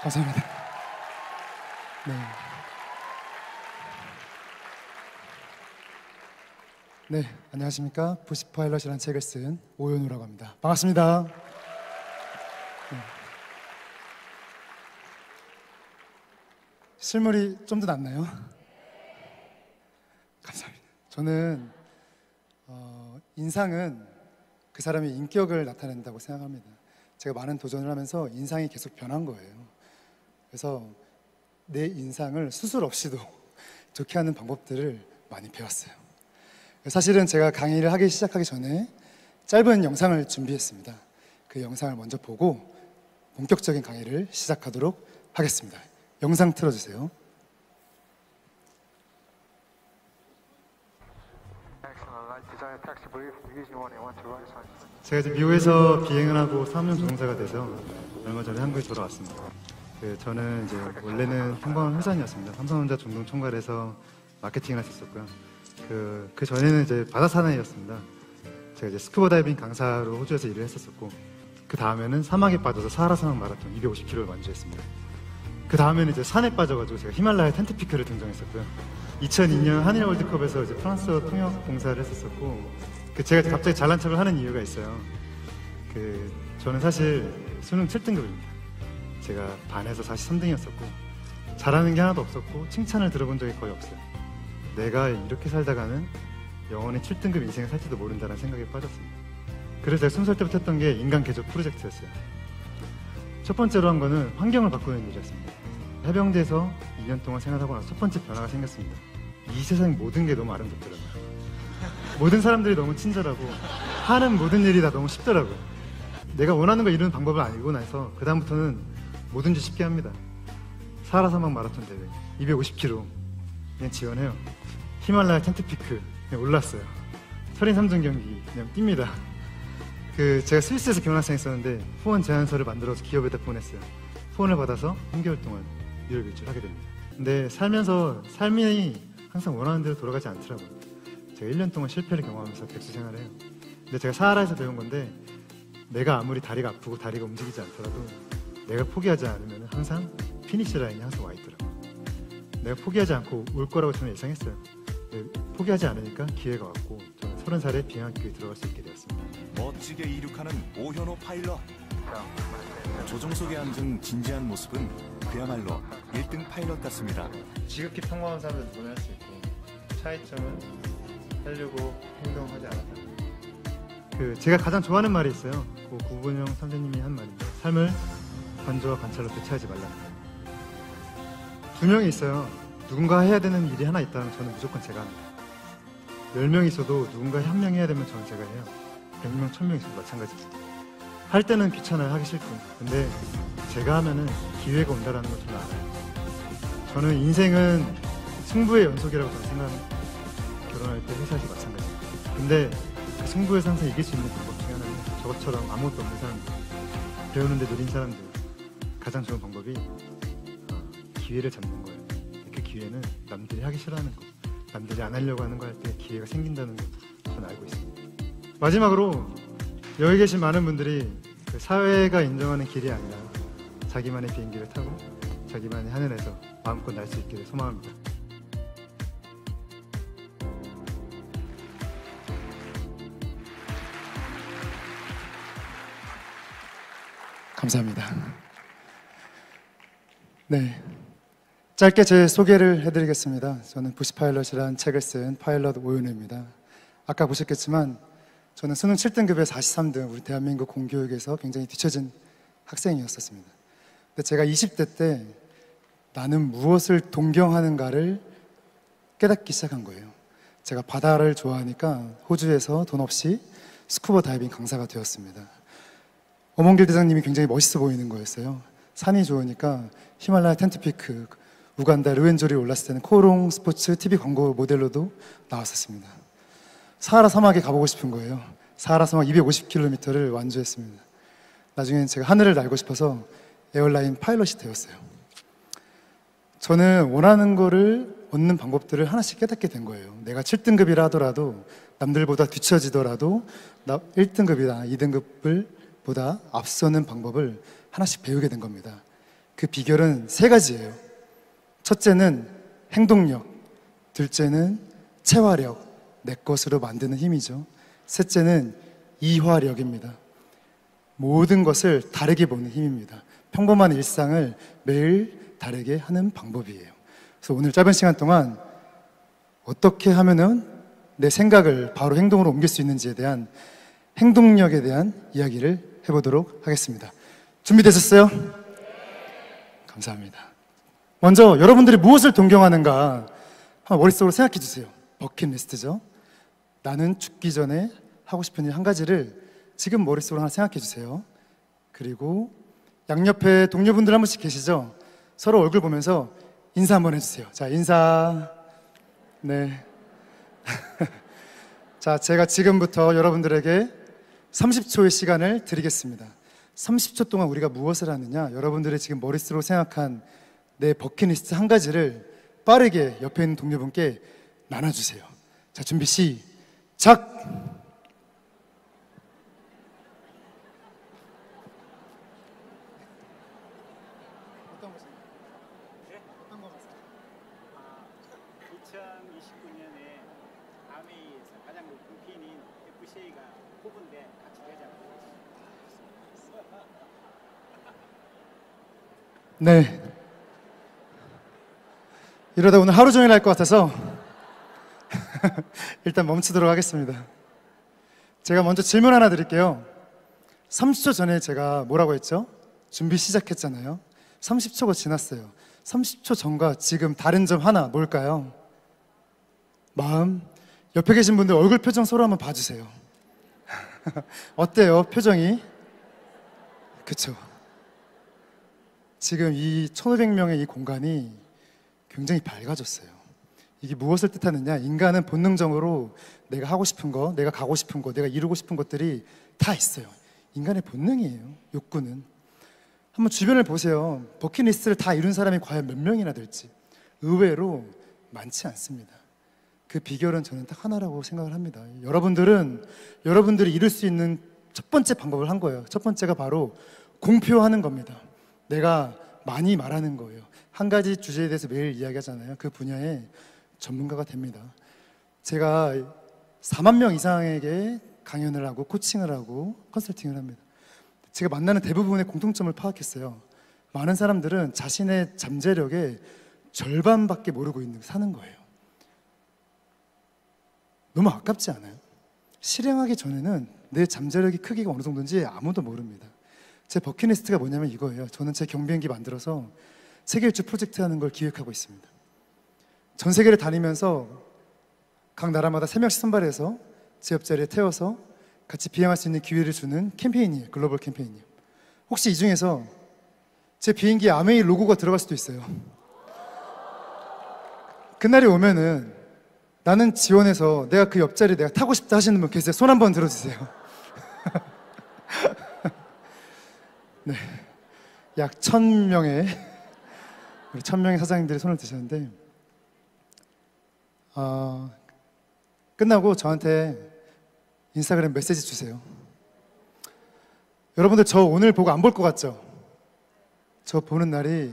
감사합니다. 네. 네, 안녕하십니까. 부시파일럿이라는 책을 쓴 오연우라고 합니다. 반갑습니다. 네. 실물이 좀 더 낫나요? 감사합니다. 저는 인상은 그 사람의 인격을 나타낸다고 생각합니다. 제가 많은 도전을 하면서 인상이 계속 변한 거예요. 그래서 내 인상을 수술 없이도 좋게 하는 방법들을 많이 배웠어요. 사실은 제가 강의를 하기 시작하기 전에 짧은 영상을 준비했습니다. 그 영상을 먼저 보고 본격적인 강의를 시작하도록 하겠습니다. 영상 틀어주세요. 제가 이제 미국에서 비행을 하고 사업용 조종사가 돼서 얼마 전에 한국에 돌아왔습니다. 저는 이제 원래는 평범한 회사원이었습니다. 삼성전자 중동총괄에서 마케팅을 했었고요. 그 전에는 이제 바다 사나이였습니다. 제가 이제 스쿠버 다이빙 강사로 호주에서 일을 했었고, 그 다음에는 사막에 빠져서 사하라 사막 마라톤 250km를 완주했습니다. 그 다음에는 이제 산에 빠져가지고 제가 히말라야 텐트피크를 등정했었고요. 2002년 한일 월드컵에서 이제 프랑스어 통역 봉사를 했었었고, 제가 갑자기 잘난 척을 하는 이유가 있어요. 저는 사실 수능 7등급입니다. 제가 반에서 43등이었었고 잘하는 게 하나도 없었고 칭찬을 들어본 적이 거의 없어요. 내가 이렇게 살다가는 영원히 7등급 인생을 살지도 모른다는 생각에 빠졌습니다. 그래서 제가 20살 때부터 했던 게 인간 개조 프로젝트였어요. 첫 번째로 한 거는 환경을 바꾸는 일이었습니다. 해병대에서 2년 동안 생활하고 나서 첫 번째 변화가 생겼습니다. 이 세상 모든 게 너무 아름답더라고요. 모든 사람들이 너무 친절하고 하는 모든 일이 다 너무 쉽더라고요. 내가 원하는 걸 이루는 방법을 알고 나서 그 다음부터는 뭐든지 쉽게 합니다. 사하라 사막 마라톤 대회 250km 그냥 지원해요. 히말라야 텐트피크 그냥 올랐어요. 철인 3종 경기 그냥 뜁니다. 제가 스위스에서 교환학생 했었는데 후원 제안서를 만들어서 기업에다 보냈어요. 후원을 받아서 3개월 동안 유럽 일주를 하게 됩니다. 근데 살면서 삶이 항상 원하는 대로 돌아가지 않더라고요. 제가 1년 동안 실패를 경험하면서 백수 생활을 해요. 근데 제가 사하라에서 배운 건데, 내가 아무리 다리가 아프고 다리가 움직이지 않더라도 내가 포기하지 않으면 항상 피니시 라인이 항상 와 있더라고요. 내가 포기하지 않고 올 거라고 저는 예상했어요. 포기하지 않으니까 기회가 왔고 저는 30살에 비행학교에 들어갈 수 있게 되었습니다. 멋지게 이륙하는 오현호 파일럿. 조종석에 앉은 진지한 모습은 그야말로 1등 파일럿 같습니다. 지극히 평범한 사람들 누구나 할 수 있고, 차이점은 하려고 행동하지 않았다. 제가 가장 좋아하는 말이 있어요. 구본영 선생님이 한 말인데, 삶을 관조와 관찰로 대체하지 말라. 두 명이 있어요. 누군가 해야 되는 일이 하나 있다면 저는 무조건 제가 합니다. 10명이 있어도 누군가 한 명 해야 되면 저는 제가 해요. 100명, 1000명 있어도 마찬가지입니다. 할 때는 귀찮아요. 하기 싫고. 근데 제가 하면은 기회가 온다는 걸 저는 알아요. 저는 인생은 승부의 연속이라고 저는 생각합니다. 결혼할 때 회사에서 마찬가지입니다. 근데 그 승부에서 항상 이길 수 있는 방법 중에 하나는 저것처럼 아무것도 없는 사람들, 배우는데 느린 사람들, 가장 좋은 방법이 기회를 잡는 거예요. 그 기회는 남들이 하기 싫어하는 거, 남들이 안 하려고 하는 거 할 때 기회가 생긴다는 거 저는 알고 있습니다. 마지막으로 여기 계신 많은 분들이 사회가 인정하는 길이 아니라 자기만의 비행기를 타고 자기만의 하늘에서 마음껏 날 수 있기를 소망합니다. 감사합니다. 네, 짧게 제 소개를 해드리겠습니다. 저는 부시파일럿이라는 책을 쓴 파일럿 오연우입니다. 아까 보셨겠지만 저는 수능 7등급에 43등, 우리 대한민국 공교육에서 굉장히 뒤처진 학생이었었습니다. 근데 제가 20대 때 나는 무엇을 동경하는가를 깨닫기 시작한 거예요. 제가 바다를 좋아하니까 호주에서 돈 없이 스쿠버 다이빙 강사가 되었습니다. 어몽길 대장님이 굉장히 멋있어 보이는 거였어요. 산이 좋으니까 히말라야 텐트피크, 우간다 르웬조리에 올랐을 때는 코오롱 스포츠 TV 광고 모델로도 나왔었습니다. 사하라 사막에 가보고 싶은 거예요. 사하라 사막 250km를 완주했습니다. 나중에는 제가 하늘을 날고 싶어서 에어라인 파일럿이 되었어요. 저는 원하는 거를 얻는 방법들을 하나씩 깨닫게 된 거예요. 내가 7등급이라 하더라도 남들보다 뒤처지더라도 나 1등급이나 2등급을 보다 앞서는 방법을 하나씩 배우게 된 겁니다. 그 비결은 세 가지예요. 첫째는 행동력, 둘째는 체화력, 내 것으로 만드는 힘이죠. 셋째는 이화력입니다. 모든 것을 다르게 보는 힘입니다. 평범한 일상을 매일 다르게 하는 방법이에요. 그래서 오늘 짧은 시간 동안 어떻게 하면은 내 생각을 바로 행동으로 옮길 수 있는지에 대한 행동력에 대한 이야기를 해보도록 하겠습니다. 준비되셨어요? 감사합니다. 먼저 여러분들이 무엇을 동경하는가 한번 머릿속으로 생각해 주세요. 버킷리스트죠. 나는 죽기 전에 하고 싶은 일 한 가지를 지금 머릿속으로 하나 생각해 주세요. 그리고 양옆에 동료분들 한 분씩 계시죠? 서로 얼굴 보면서 인사 한번 해주세요. 자, 인사. 네. 자, 제가 지금부터 여러분들에게 30초의 시간을 드리겠습니다. 30초 동안 우리가 무엇을 하느냐, 여러분들이 지금 머릿속으로 생각한 내 버킷리스트 한 가지를 빠르게 옆에 있는 동료분께 나눠주세요. 자, 준비 시작! 어떤 것입니까? 네? 어떤 거 같아요? 2029년에 아메이에서 가장 높은 핀인 FCA가 뽑은데 같이 되자고. 네. 이러다 오늘 하루 종일 할 것 같아서 일단 멈추도록 하겠습니다. 제가 먼저 질문 하나 드릴게요. 30초 전에 제가 뭐라고 했죠? 준비 시작했잖아요. 30초가 지났어요. 30초 전과 지금 다른 점 하나 뭘까요? 마음. 옆에 계신 분들 얼굴 표정 서로 한번 봐주세요. 어때요? 표정이? 그쵸? 지금 이 1500명의 이 공간이 굉장히 밝아졌어요. 이게 무엇을 뜻하느냐? 인간은 본능적으로 내가 하고 싶은 거, 내가 가고 싶은 거, 내가 이루고 싶은 것들이 다 있어요. 인간의 본능이에요. 욕구는. 한번 주변을 보세요. 버킷리스트를 다 이룬 사람이 과연 몇 명이나 될지. 의외로 많지 않습니다. 그 비결은 저는 딱 하나라고 생각을 합니다. 여러분들이 이룰 수 있는 첫 번째 방법을 한 거예요. 첫 번째가 바로 공표하는 겁니다. 내가 많이 말하는 거예요. 한 가지 주제에 대해서 매일 이야기하잖아요. 그 분야에 전문가가 됩니다. 제가 4만 명 이상에게 강연을 하고 코칭을 하고 컨설팅을 합니다. 제가 만나는 대부분의 공통점을 파악했어요. 많은 사람들은 자신의 잠재력의 절반밖에 모르고 사는 거예요. 너무 아깝지 않아요? 실행하기 전에는 내 잠재력의 크기가 어느 정도인지 아무도 모릅니다. 제 버킷리스트가 뭐냐면 이거예요. 저는 제 경비행기 만들어서 세계 일주 프로젝트 하는 걸 기획하고 있습니다. 전 세계를 다니면서 각 나라마다 3명씩 선발해서 제 옆자리에 태워서 같이 비행할 수 있는 기회를 주는 캠페인이에요. 글로벌 캠페인이에요. 혹시 이 중에서 제 비행기에 아메이 로고가 들어갈 수도 있어요. 그날이 오면은 나는 지원해서 내가 그 옆자리에 내가 타고 싶다 하시는 분 계세요? 손 한번 들어주세요. 네, 약 1000명의 우리 1000명의 사장님들이 손을 드셨는데 끝나고 저한테 인스타그램 메시지 주세요. 여러분들 저 오늘 보고 안 볼 것 같죠? 저 보는 날이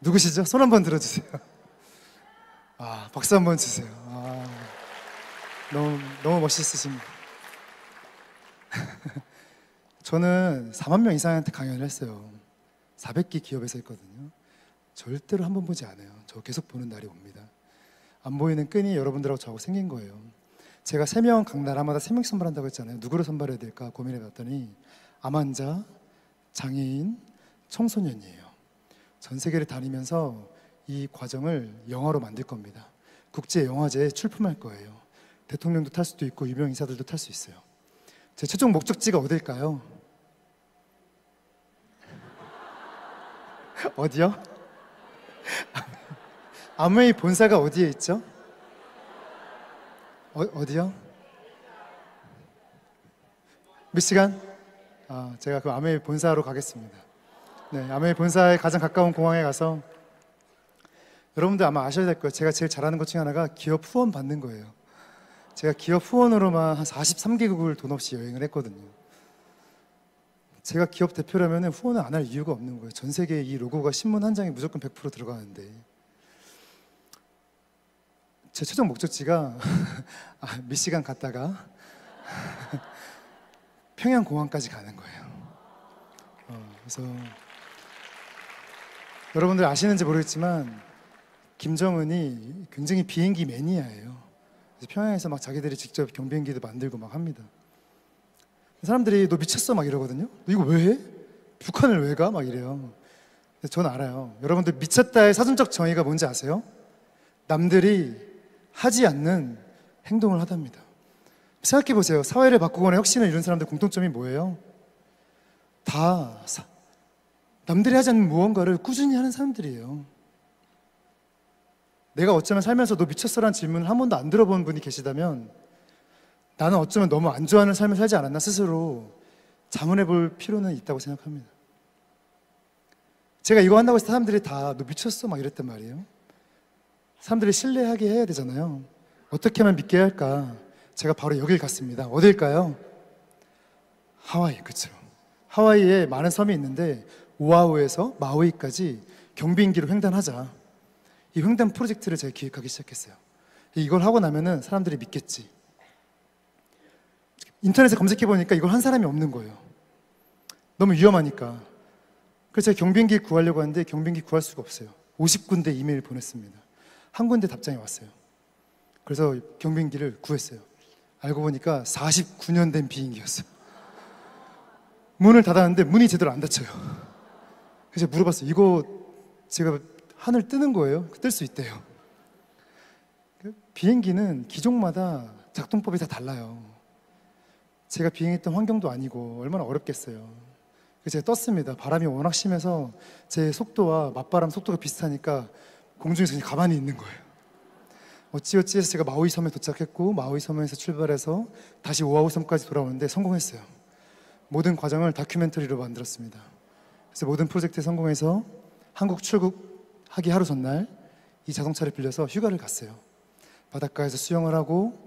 누구시죠? 손 한번 들어주세요. 박수 한번 주세요. 너무 멋있으십니다. 저는 4만 명 이상한테 강연을 했어요. 400개 기업에서 했거든요. 절대로 한 번 보지 않아요. 저 계속 보는 날이 옵니다. 안 보이는 끈이 여러분들하고 저하고 생긴 거예요. 제가 3명 각 나라마다 3명 선발한다고 했잖아요. 누구를 선발해야 될까 고민해 봤더니 암 환자, 장애인, 청소년이에요. 전 세계를 다니면서 이 과정을 영화로 만들 겁니다. 국제 영화제에 출품할 거예요. 대통령도 탈 수도 있고 유명 인사들도 탈 수 있어요. 제 최종 목적지가 어딜까요? 어디요? 아메이 본사가 어디에 있죠? 어디요? 미시간? 제가 그 아메이 본사로 가겠습니다. 네, 아메이 본사에 가장 가까운 공항에 가서 여러분들 아마 아셔야 될 거예요. 제가 제일 잘하는 것 중에 하나가 기업 후원 받는 거예요. 제가 기업 후원으로만 한 43개국을 돈 없이 여행을 했거든요. 제가 기업 대표라면 후원을 안 할 이유가 없는 거예요. 전 세계에 이 로고가 신문 한 장에 무조건 100% 들어가는데. 제 최종 목적지가 미시간 갔다가 평양 공항까지 가는 거예요. 그래서 여러분들 아시는지 모르겠지만 김정은이 굉장히 비행기 매니아예요. 그래서 평양에서 막 자기들이 직접 경비행기도 만들고 막 합니다. 사람들이 너 미쳤어 막 이러거든요. 너 이거 왜 해? 북한을 왜 가? 막 이래요. 근데 저는 알아요. 여러분들 미쳤다의 사전적 정의가 뭔지 아세요? 남들이 하지 않는 행동을 하답니다. 생각해 보세요. 사회를 바꾸거나 혁신을 이룬 사람들 공통점이 뭐예요? 다 남들이 하지 않는 무언가를 꾸준히 하는 사람들이에요. 내가 어쩌면 살면서 너 미쳤어라는 질문을 한 번도 안 들어본 분이 계시다면 나는 어쩌면 너무 안 좋아하는 삶을 살지 않았나 스스로 자문해 볼 필요는 있다고 생각합니다. 제가 이거 한다고 해서 사람들이 다 너 미쳤어 막 이랬단 말이에요. 사람들이 신뢰하게 해야 되잖아요. 어떻게 하면 믿게 할까? 제가 바로 여길 갔습니다. 어딜까요? 하와이, 그쵸? 하와이에 많은 섬이 있는데 오아후에서 마우이까지 경비행기로 횡단하자. 이 횡단 프로젝트를 제가 기획하기 시작했어요. 이걸 하고 나면은 사람들이 믿겠지. 인터넷에 검색해 보니까 이걸 한 사람이 없는 거예요. 너무 위험하니까. 그래서 제가 경비행기 구하려고 하는데 경비행기 구할 수가 없어요. 50군데 이메일 보냈습니다. 한 군데 답장이 왔어요. 그래서 경비행기를 구했어요. 알고 보니까 49년 된 비행기였어요. 문을 닫았는데 문이 제대로 안 닫혀요. 그래서 물어봤어요. 이거 제가 하늘 뜨는 거예요? 뜰 수 있대요. 비행기는 기종마다 작동법이 다 달라요. 제가 비행했던 환경도 아니고 얼마나 어렵겠어요. 그래서 제가 떴습니다. 바람이 워낙 심해서 제 속도와 맞바람 속도가 비슷하니까 공중에서 그냥 가만히 있는 거예요. 어찌어찌 해서 제가 마우이 섬에 도착했고 마우이 섬에서 출발해서 다시 오아후 섬까지 돌아오는데 성공했어요. 모든 과정을 다큐멘터리로 만들었습니다. 그래서 모든 프로젝트에 성공해서 한국 출국하기 하루 전날 이 자동차를 빌려서 휴가를 갔어요. 바닷가에서 수영을 하고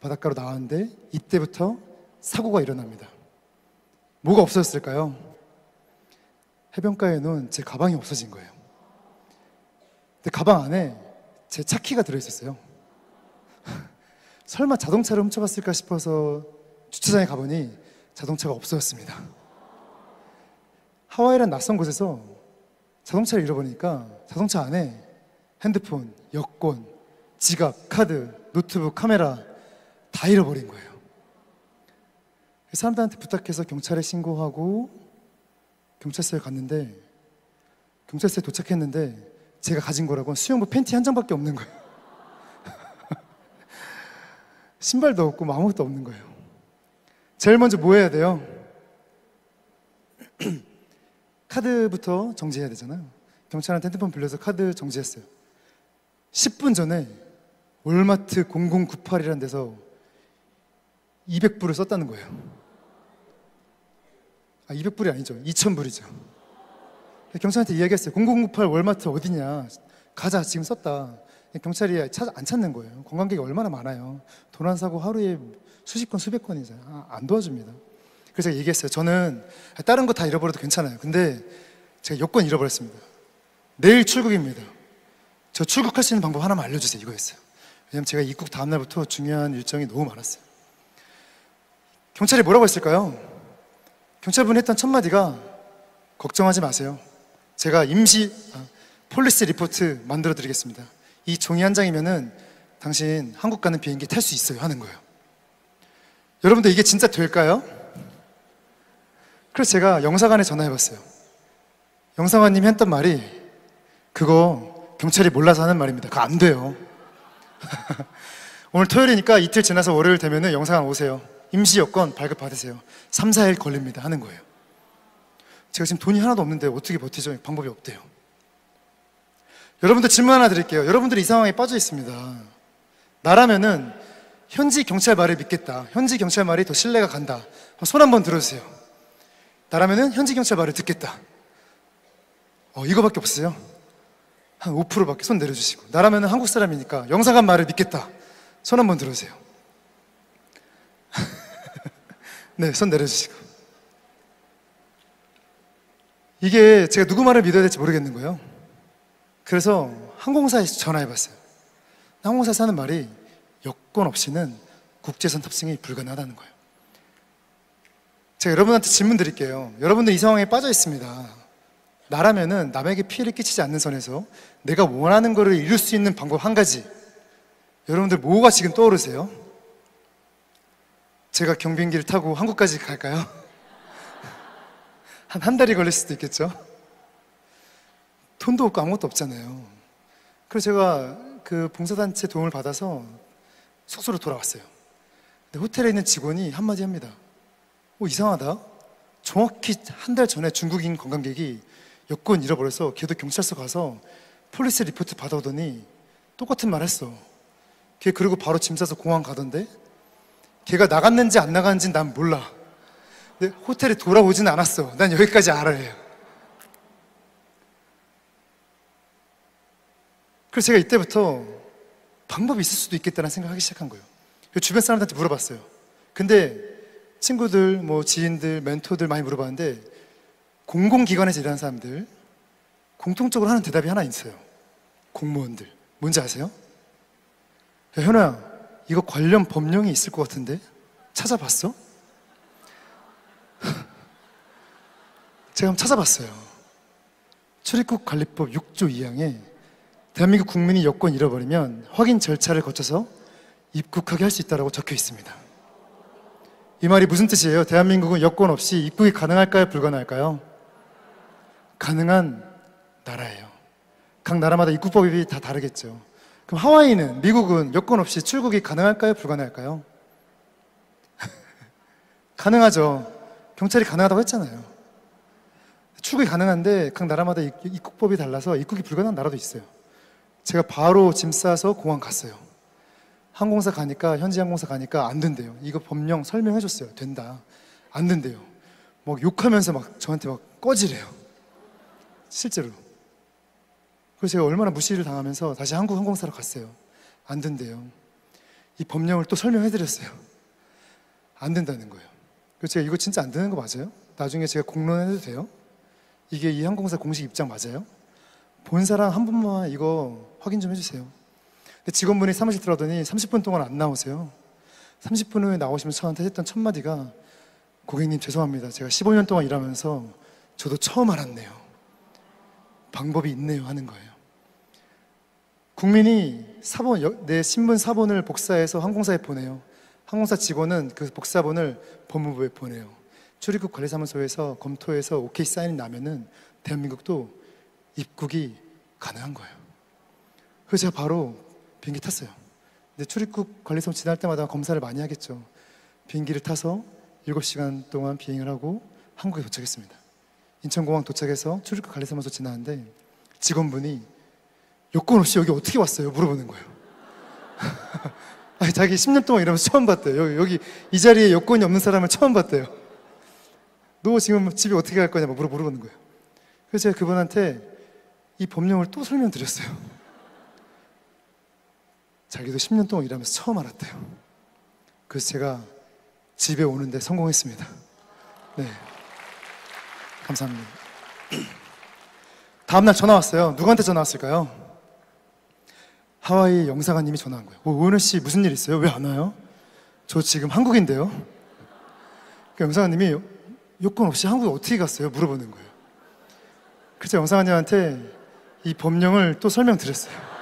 바닷가로 나왔는데 이때부터 사고가 일어납니다. 뭐가 없어졌을까요? 해변가에 놓은 제 가방이 없어진 거예요. 근데 가방 안에 제 차키가 들어있었어요. 설마 자동차를 훔쳐갔을까 싶어서 주차장에 가보니 자동차가 없어졌습니다. 하와이란 낯선 곳에서 자동차를 잃어버리니까 자동차 안에 핸드폰, 여권, 지갑, 카드, 노트북, 카메라 다 잃어버린 거예요. 사람들한테 부탁해서 경찰에 신고하고 경찰서에 갔는데 경찰서에 도착했는데 제가 가진 거라고는 수영복 팬티 한 장밖에 없는 거예요. 신발도 없고 아무것도 없는 거예요. 제일 먼저 뭐 해야 돼요? 카드부터 정지해야 되잖아요. 경찰한테 핸드폰 빌려서 카드 정지했어요. 10분 전에 월마트 0098이라는 데서 200불을 썼다는 거예요. 200불이 아니죠. 2000불이죠. 경찰한테 이야기했어요. 0098 월마트 어디냐? 가자, 지금 썼다. 경찰이 안 찾는 거예요. 관광객이 얼마나 많아요. 도난 사고 하루에 수십 건, 수백 건이잖아요. 안 도와줍니다. 그래서 제가 얘기했어요. 저는 다른 거 다 잃어버려도 괜찮아요. 근데 제가 여권 잃어버렸습니다. 내일 출국입니다. 저 출국할 수 있는 방법 하나만 알려주세요. 이거였어요. 왜냐면 제가 입국 다음 날부터 중요한 일정이 너무 많았어요. 경찰이 뭐라고 했을까요? 경찰분이 했던 첫 마디가 걱정하지 마세요. 제가 폴리스 리포트 만들어 드리겠습니다. 이 종이 한 장이면은 당신 한국 가는 비행기 탈 수 있어요 하는 거예요. 여러분들 이게 진짜 될까요? 그래서 제가 영사관에 전화해 봤어요. 영사관님이 했던 말이 그거 경찰이 몰라서 하는 말입니다. 그거 안 돼요. 오늘 토요일이니까 이틀 지나서 월요일 되면은 영사관 오세요. 임시 여권 발급 받으세요. 3, 4일 걸립니다 하는 거예요. 제가 지금 돈이 하나도 없는데 어떻게 버티죠? 방법이 없대요. 여러분들 질문 하나 드릴게요. 여러분들이 이 상황에 빠져 있습니다. 나라면은 현지 경찰 말을 믿겠다. 현지 경찰 말이 더 신뢰가 간다. 손 한번 들어주세요. 나라면은 현지 경찰 말을 듣겠다. 이거밖에 없어요. 한 5%밖에 손 내려주시고. 나라면은 한국 사람이니까 영사관 말을 믿겠다. 손 한번 들어주세요. 네, 손 내려주시고. 이게 제가 누구 말을 믿어야 될지 모르겠는 거예요. 그래서 항공사에서 전화해봤어요. 항공사에서 하는 말이 여권 없이는 국제선 탑승이 불가능하다는 거예요. 제가 여러분한테 질문 드릴게요. 여러분들 이 상황에 빠져 있습니다. 나라면은 남에게 피해를 끼치지 않는 선에서 내가 원하는 거를 이룰 수 있는 방법 한 가지. 여러분들 뭐가 지금 떠오르세요? 제가 경비행기를 타고 한국까지 갈까요? 한 달이 걸릴 수도 있겠죠? 돈도 없고 아무것도 없잖아요. 그래서 제가 그 봉사단체 도움을 받아서 숙소로 돌아왔어요. 근데 호텔에 있는 직원이 한마디 합니다. 이상하다. 정확히 한 달 전에 중국인 관광객이 여권 잃어버려서 걔도 경찰서 가서 폴리스 리포트 받아오더니 똑같은 말 했어. 걔 그리고 바로 짐 싸서 공항 가던데 걔가 나갔는지 안 나갔는지 난 몰라. 근데 호텔에 돌아오지는 않았어. 난 여기까지 알아요. 그래서 제가 이때부터 방법이 있을 수도 있겠다는 생각을 하기 시작한 거예요. 주변 사람들한테 물어봤어요. 근데 친구들, 지인들, 멘토들 많이 물어봤는데 공공기관에서 일하는 사람들 공통적으로 하는 대답이 하나 있어요. 공무원들. 뭔지 아세요? 야, 현우야, 이거 관련 법령이 있을 것 같은데 찾아봤어? 제가 한번 찾아봤어요. 출입국 관리법 6조 2항에 대한민국 국민이 여권 잃어버리면 확인 절차를 거쳐서 입국하게 할 수 있다고 적혀 있습니다. 이 말이 무슨 뜻이에요? 대한민국은 여권 없이 입국이 가능할까요? 불가능할까요? 가능한 나라예요. 각 나라마다 입국법이 다 다르겠죠. 그럼 하와이는, 미국은 여권 없이 출국이 가능할까요? 불가능할까요? 가능하죠. 경찰이 가능하다고 했잖아요. 출국이 가능한데 각 나라마다 입국법이 달라서 입국이 불가능한 나라도 있어요. 제가 바로 짐 싸서 공항 갔어요. 항공사 가니까, 현지 항공사 가니까 안 된대요. 이거 법령 설명해 줬어요. 된다. 안 된대요. 욕하면서 저한테 꺼지래요. 실제로. 그래서 제가 얼마나 무시를 당하면서 다시 한국 항공사로 갔어요. 안 된대요. 이 법령을 또 설명해 드렸어요. 안 된다는 거예요. 그래서 제가 이거 진짜 안 되는 거 맞아요? 나중에 제가 공론해도 돼요? 이게 이 항공사 공식 입장 맞아요? 본 사람 한 분만 이거 확인 좀 해주세요. 근데 직원분이 사무실 들어오더니 30분 동안 안 나오세요. 30분 후에 나오시면서 저한테 했던 첫 마디가 고객님 죄송합니다. 제가 15년 동안 일하면서 저도 처음 알았네요. 방법이 있네요 하는 거예요. 국민이 내 신분 사본을 복사해서 항공사에 보내요. 항공사 직원은 그 복사본을 법무부에 보내요. 출입국 관리사무소에서 검토해서 오케이 사인이 나면은 대한민국도 입국이 가능한 거예요. 그래서 제가 바로 비행기 탔어요. 근데 출입국 관리소문 지날 때마다 검사를 많이 하겠죠. 비행기를 타서 7시간 동안 비행을 하고 한국에 도착했습니다. 인천공항 도착해서 출입국 관리사무소 지나는데 직원분이 여권 없이 여기 어떻게 왔어요? 물어보는 거예요. 아니, 자기 10년 동안 일하면서 처음 봤대요. 여기 이 자리에 여권이 없는 사람을 처음 봤대요. 너 지금 집에 어떻게 갈 거냐 물어보는 거예요. 그래서 제가 그분한테 이 법령을 또 설명드렸어요. 자기도 10년 동안 일하면서 처음 알았대요. 그래서 제가 집에 오는데 성공했습니다. 네, 감사합니다. 다음날 전화 왔어요. 누구한테 전화 왔을까요? 하와이 영사관님이 전화 온 거예요. 오은우 씨 무슨 일 있어요? 왜 안 와요? 저 지금 한국인데요. 그 영사관님이 여권 없이 한국에 어떻게 갔어요? 물어보는 거예요. 그래서 영사관님한테 이 법령을 또 설명드렸어요.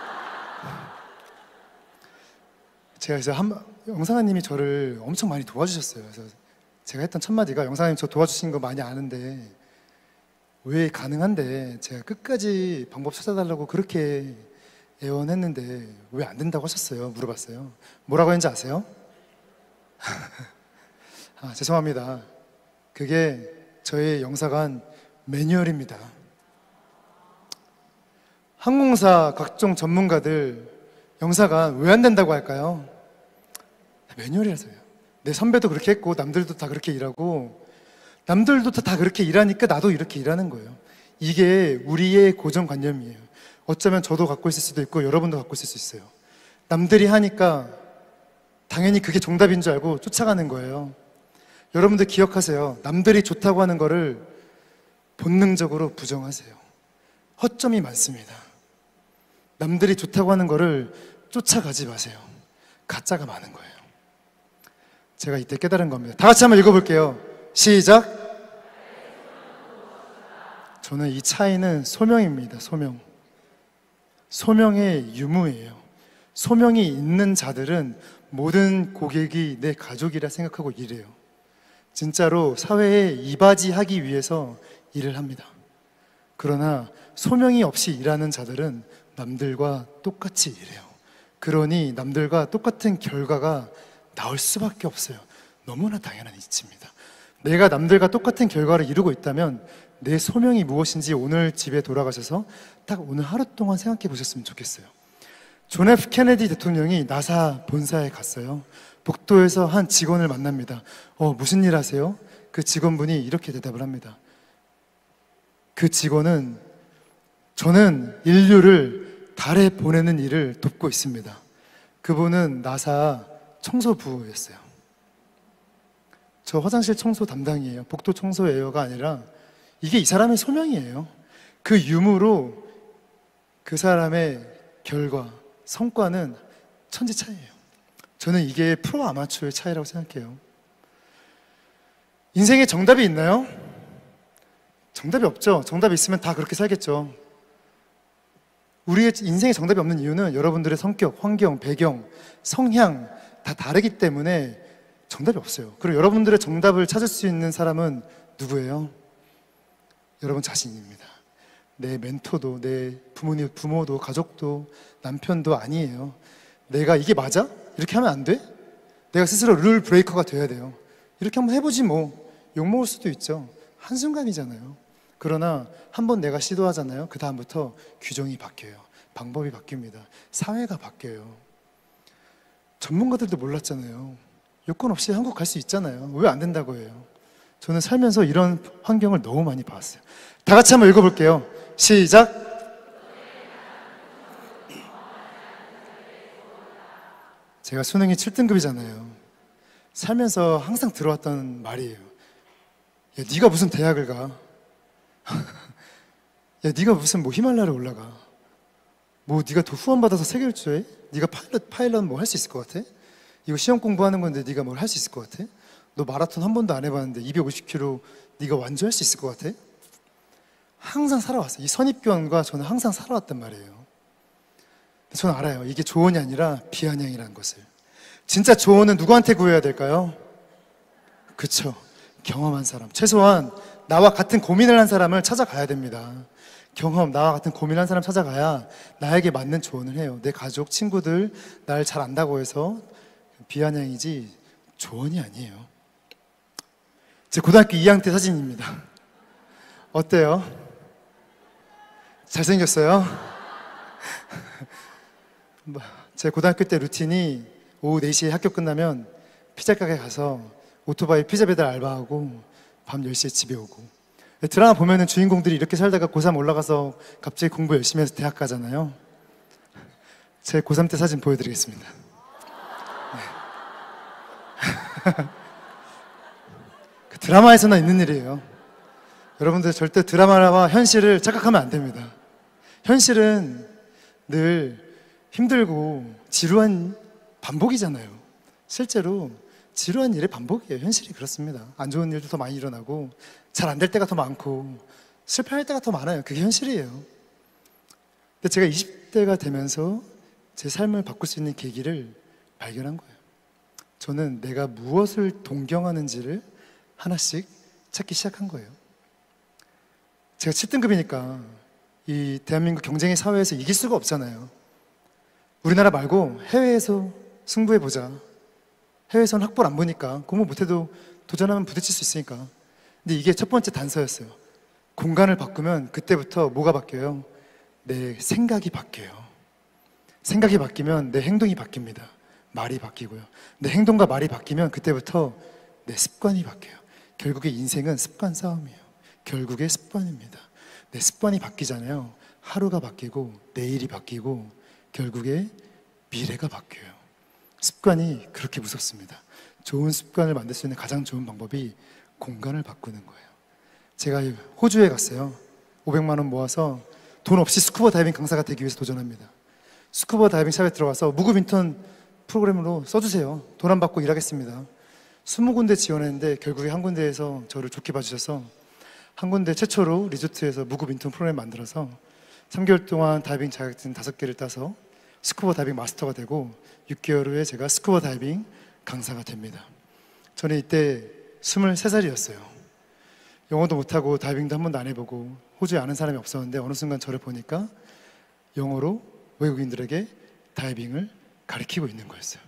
제가 그래서 영사관님이 저를 엄청 많이 도와주셨어요. 그래서 제가 했던 첫 마디가 영사관님 저 도와주신 거 많이 아는데 왜 가능한데 제가 끝까지 방법 찾아달라고 그렇게 애원했는데 왜 안 된다고 하셨어요? 물어봤어요. 뭐라고 했는지 아세요? 죄송합니다. 그게 저희 영사관 매뉴얼입니다. 항공사 각종 전문가들 영사관 왜 안 된다고 할까요? 매뉴얼이라서요. 내 선배도 그렇게 했고 남들도 다 그렇게 일하고 남들도 다 그렇게 일하니까 나도 이렇게 일하는 거예요. 이게 우리의 고정관념이에요. 어쩌면 저도 갖고 있을 수도 있고 여러분도 갖고 있을 수 있어요. 남들이 하니까 당연히 그게 정답인 줄 알고 쫓아가는 거예요. 여러분들 기억하세요. 남들이 좋다고 하는 거를 본능적으로 부정하세요. 허점이 많습니다. 남들이 좋다고 하는 거를 쫓아가지 마세요. 가짜가 많은 거예요. 제가 이때 깨달은 겁니다. 다 같이 한번 읽어볼게요. 시작. 저는 이 차이는 소명입니다. 소명. 소명의 유무예요. 소명이 있는 자들은 모든 고객이 내 가족이라 생각하고 일해요. 진짜로 사회에 이바지하기 위해서 일을 합니다. 그러나 소명이 없이 일하는 자들은 남들과 똑같이 일해요. 그러니 남들과 똑같은 결과가 나올 수밖에 없어요. 너무나 당연한 이치입니다. 내가 남들과 똑같은 결과를 이루고 있다면 내 소명이 무엇인지 오늘 집에 돌아가셔서 딱 오늘 하루 동안 생각해 보셨으면 좋겠어요. 존 F 케네디 대통령이 나사 본사에 갔어요. 복도에서 한 직원을 만납니다. 무슨 일 하세요? 그 직원분이 이렇게 대답을 합니다. 그 직원은 저는 인류를 달에 보내는 일을 돕고 있습니다. 그분은 나사 청소부였어요. 저 화장실 청소 담당이에요. 복도 청소예요가 아니라 이게 이 사람의 소명이에요. 그 유무로 그 사람의 결과, 성과는 천지 차이예요. 저는 이게 프로 아마추어의 차이라고 생각해요. 인생에 정답이 있나요? 정답이 없죠. 정답이 있으면 다 그렇게 살겠죠. 우리의 인생에 정답이 없는 이유는 여러분들의 성격, 환경, 배경, 성향 다 다르기 때문에 정답이 없어요. 그리고 여러분들의 정답을 찾을 수 있는 사람은 누구예요? 여러분 자신입니다. 내 멘토도, 내 부모도, 가족도, 남편도 아니에요. 내가 이게 맞아? 이렇게 하면 안 돼? 내가 스스로 룰 브레이커가 돼야 돼요. 이렇게 한번 해보지 뭐. 욕먹을 수도 있죠. 한순간이잖아요. 그러나 한번 내가 시도하잖아요. 그 다음부터 규정이 바뀌어요. 방법이 바뀝니다. 사회가 바뀌어요. 전문가들도 몰랐잖아요. 요건 없이 한국 갈 수 있잖아요. 왜 안 된다고 해요? 저는 살면서 이런 환경을 너무 많이 봤어요. 다 같이 한번 읽어볼게요. 시작. 제가 수능이 7등급이잖아요. 살면서 항상 들어왔던 말이에요. 야, 네가 무슨 대학을 가? 야, 네가 무슨 뭐 히말라야를 올라가? 뭐 네가 더 후원 받아서 세계를 주해? 네가 파일럿 뭐 할 수 있을 것 같아? 이거 시험 공부하는 건데 네가 뭘 할 수 있을 것 같아? 너 마라톤 한 번도 안 해봤는데 250km 네가 완주할 수 있을 것 같아? 항상 살아왔어요. 이 선입견과 저는 항상 살아왔단 말이에요. 저는 알아요. 이게 조언이 아니라 비아냥이라는 것을. 진짜 조언은 누구한테 구해야 될까요? 그쵸. 경험한 사람. 최소한 나와 같은 고민을 한 사람을 찾아가야 됩니다. 나와 같은 고민한 사람 찾아가야 나에게 맞는 조언을 해요. 내 가족, 친구들 날 잘 안다고 해서 비아냥이지 조언이 아니에요. 제 고등학교 2학년 때 사진입니다. 어때요? 잘생겼어요? 제 고등학교 때 루틴이 오후 4시에 학교 끝나면 피자 가게 가서 오토바이 피자 배달 알바하고 밤 10시에 집에 오고. 드라마 보면은 주인공들이 이렇게 살다가 고3 올라가서 갑자기 공부 열심히 해서 대학 가잖아요. 제 고3 때 사진 보여드리겠습니다. 네. 그 드라마에서나 있는 일이에요. 여러분들 절대 드라마와 현실을 착각하면 안 됩니다. 현실은 늘 힘들고 지루한 반복이잖아요. 실제로 지루한 일의 반복이에요. 현실이 그렇습니다. 안 좋은 일도 더 많이 일어나고 잘 안 될 때가 더 많고 실패할 때가 더 많아요. 그게 현실이에요. 근데 제가 20대가 되면서 제 삶을 바꿀 수 있는 계기를 발견한 거예요. 저는 내가 무엇을 동경하는지를 하나씩 찾기 시작한 거예요. 제가 7등급이니까 이 대한민국 경쟁의 사회에서 이길 수가 없잖아요. 우리나라 말고 해외에서 승부해보자. 해외에서는 학벌 안 보니까 공부 못해도 도전하면 부딪힐 수 있으니까. 근데 이게 첫 번째 단서였어요. 공간을 바꾸면 그때부터 뭐가 바뀌어요? 내 생각이 바뀌어요. 생각이 바뀌면 내 행동이 바뀝니다. 말이 바뀌고요. 내 행동과 말이 바뀌면 그때부터 내 습관이 바뀌어요. 결국에 인생은 습관 싸움이에요. 결국에 습관입니다. 내 습관이 바뀌잖아요. 하루가 바뀌고 내일이 바뀌고 결국에 미래가 바뀌어요. 습관이 그렇게 무섭습니다. 좋은 습관을 만들 수 있는 가장 좋은 방법이 공간을 바꾸는 거예요. 제가 호주에 갔어요. 500만 원 모아서 돈 없이 스쿠버 다이빙 강사가 되기 위해서 도전합니다. 스쿠버 다이빙 샵에 들어가서 무급 인턴 프로그램으로 써주세요. 돈 안 받고 일하겠습니다. 20군데 지원했는데 결국에 한 군데에서 저를 좋게 봐주셔서 한 군데 최초로 리조트에서 무급 인턴 프로그램 만들어서 3개월 동안 다이빙 자격증 5개를 따서 스쿠버 다이빙 마스터가 되고 6개월 후에 제가 스쿠버 다이빙 강사가 됩니다. 저는 이때 23살이었어요. 영어도 못하고 다이빙도 한 번도 안 해보고 호주에 아는 사람이 없었는데 어느 순간 저를 보니까 영어로 외국인들에게 다이빙을 가르치고 있는 거였어요.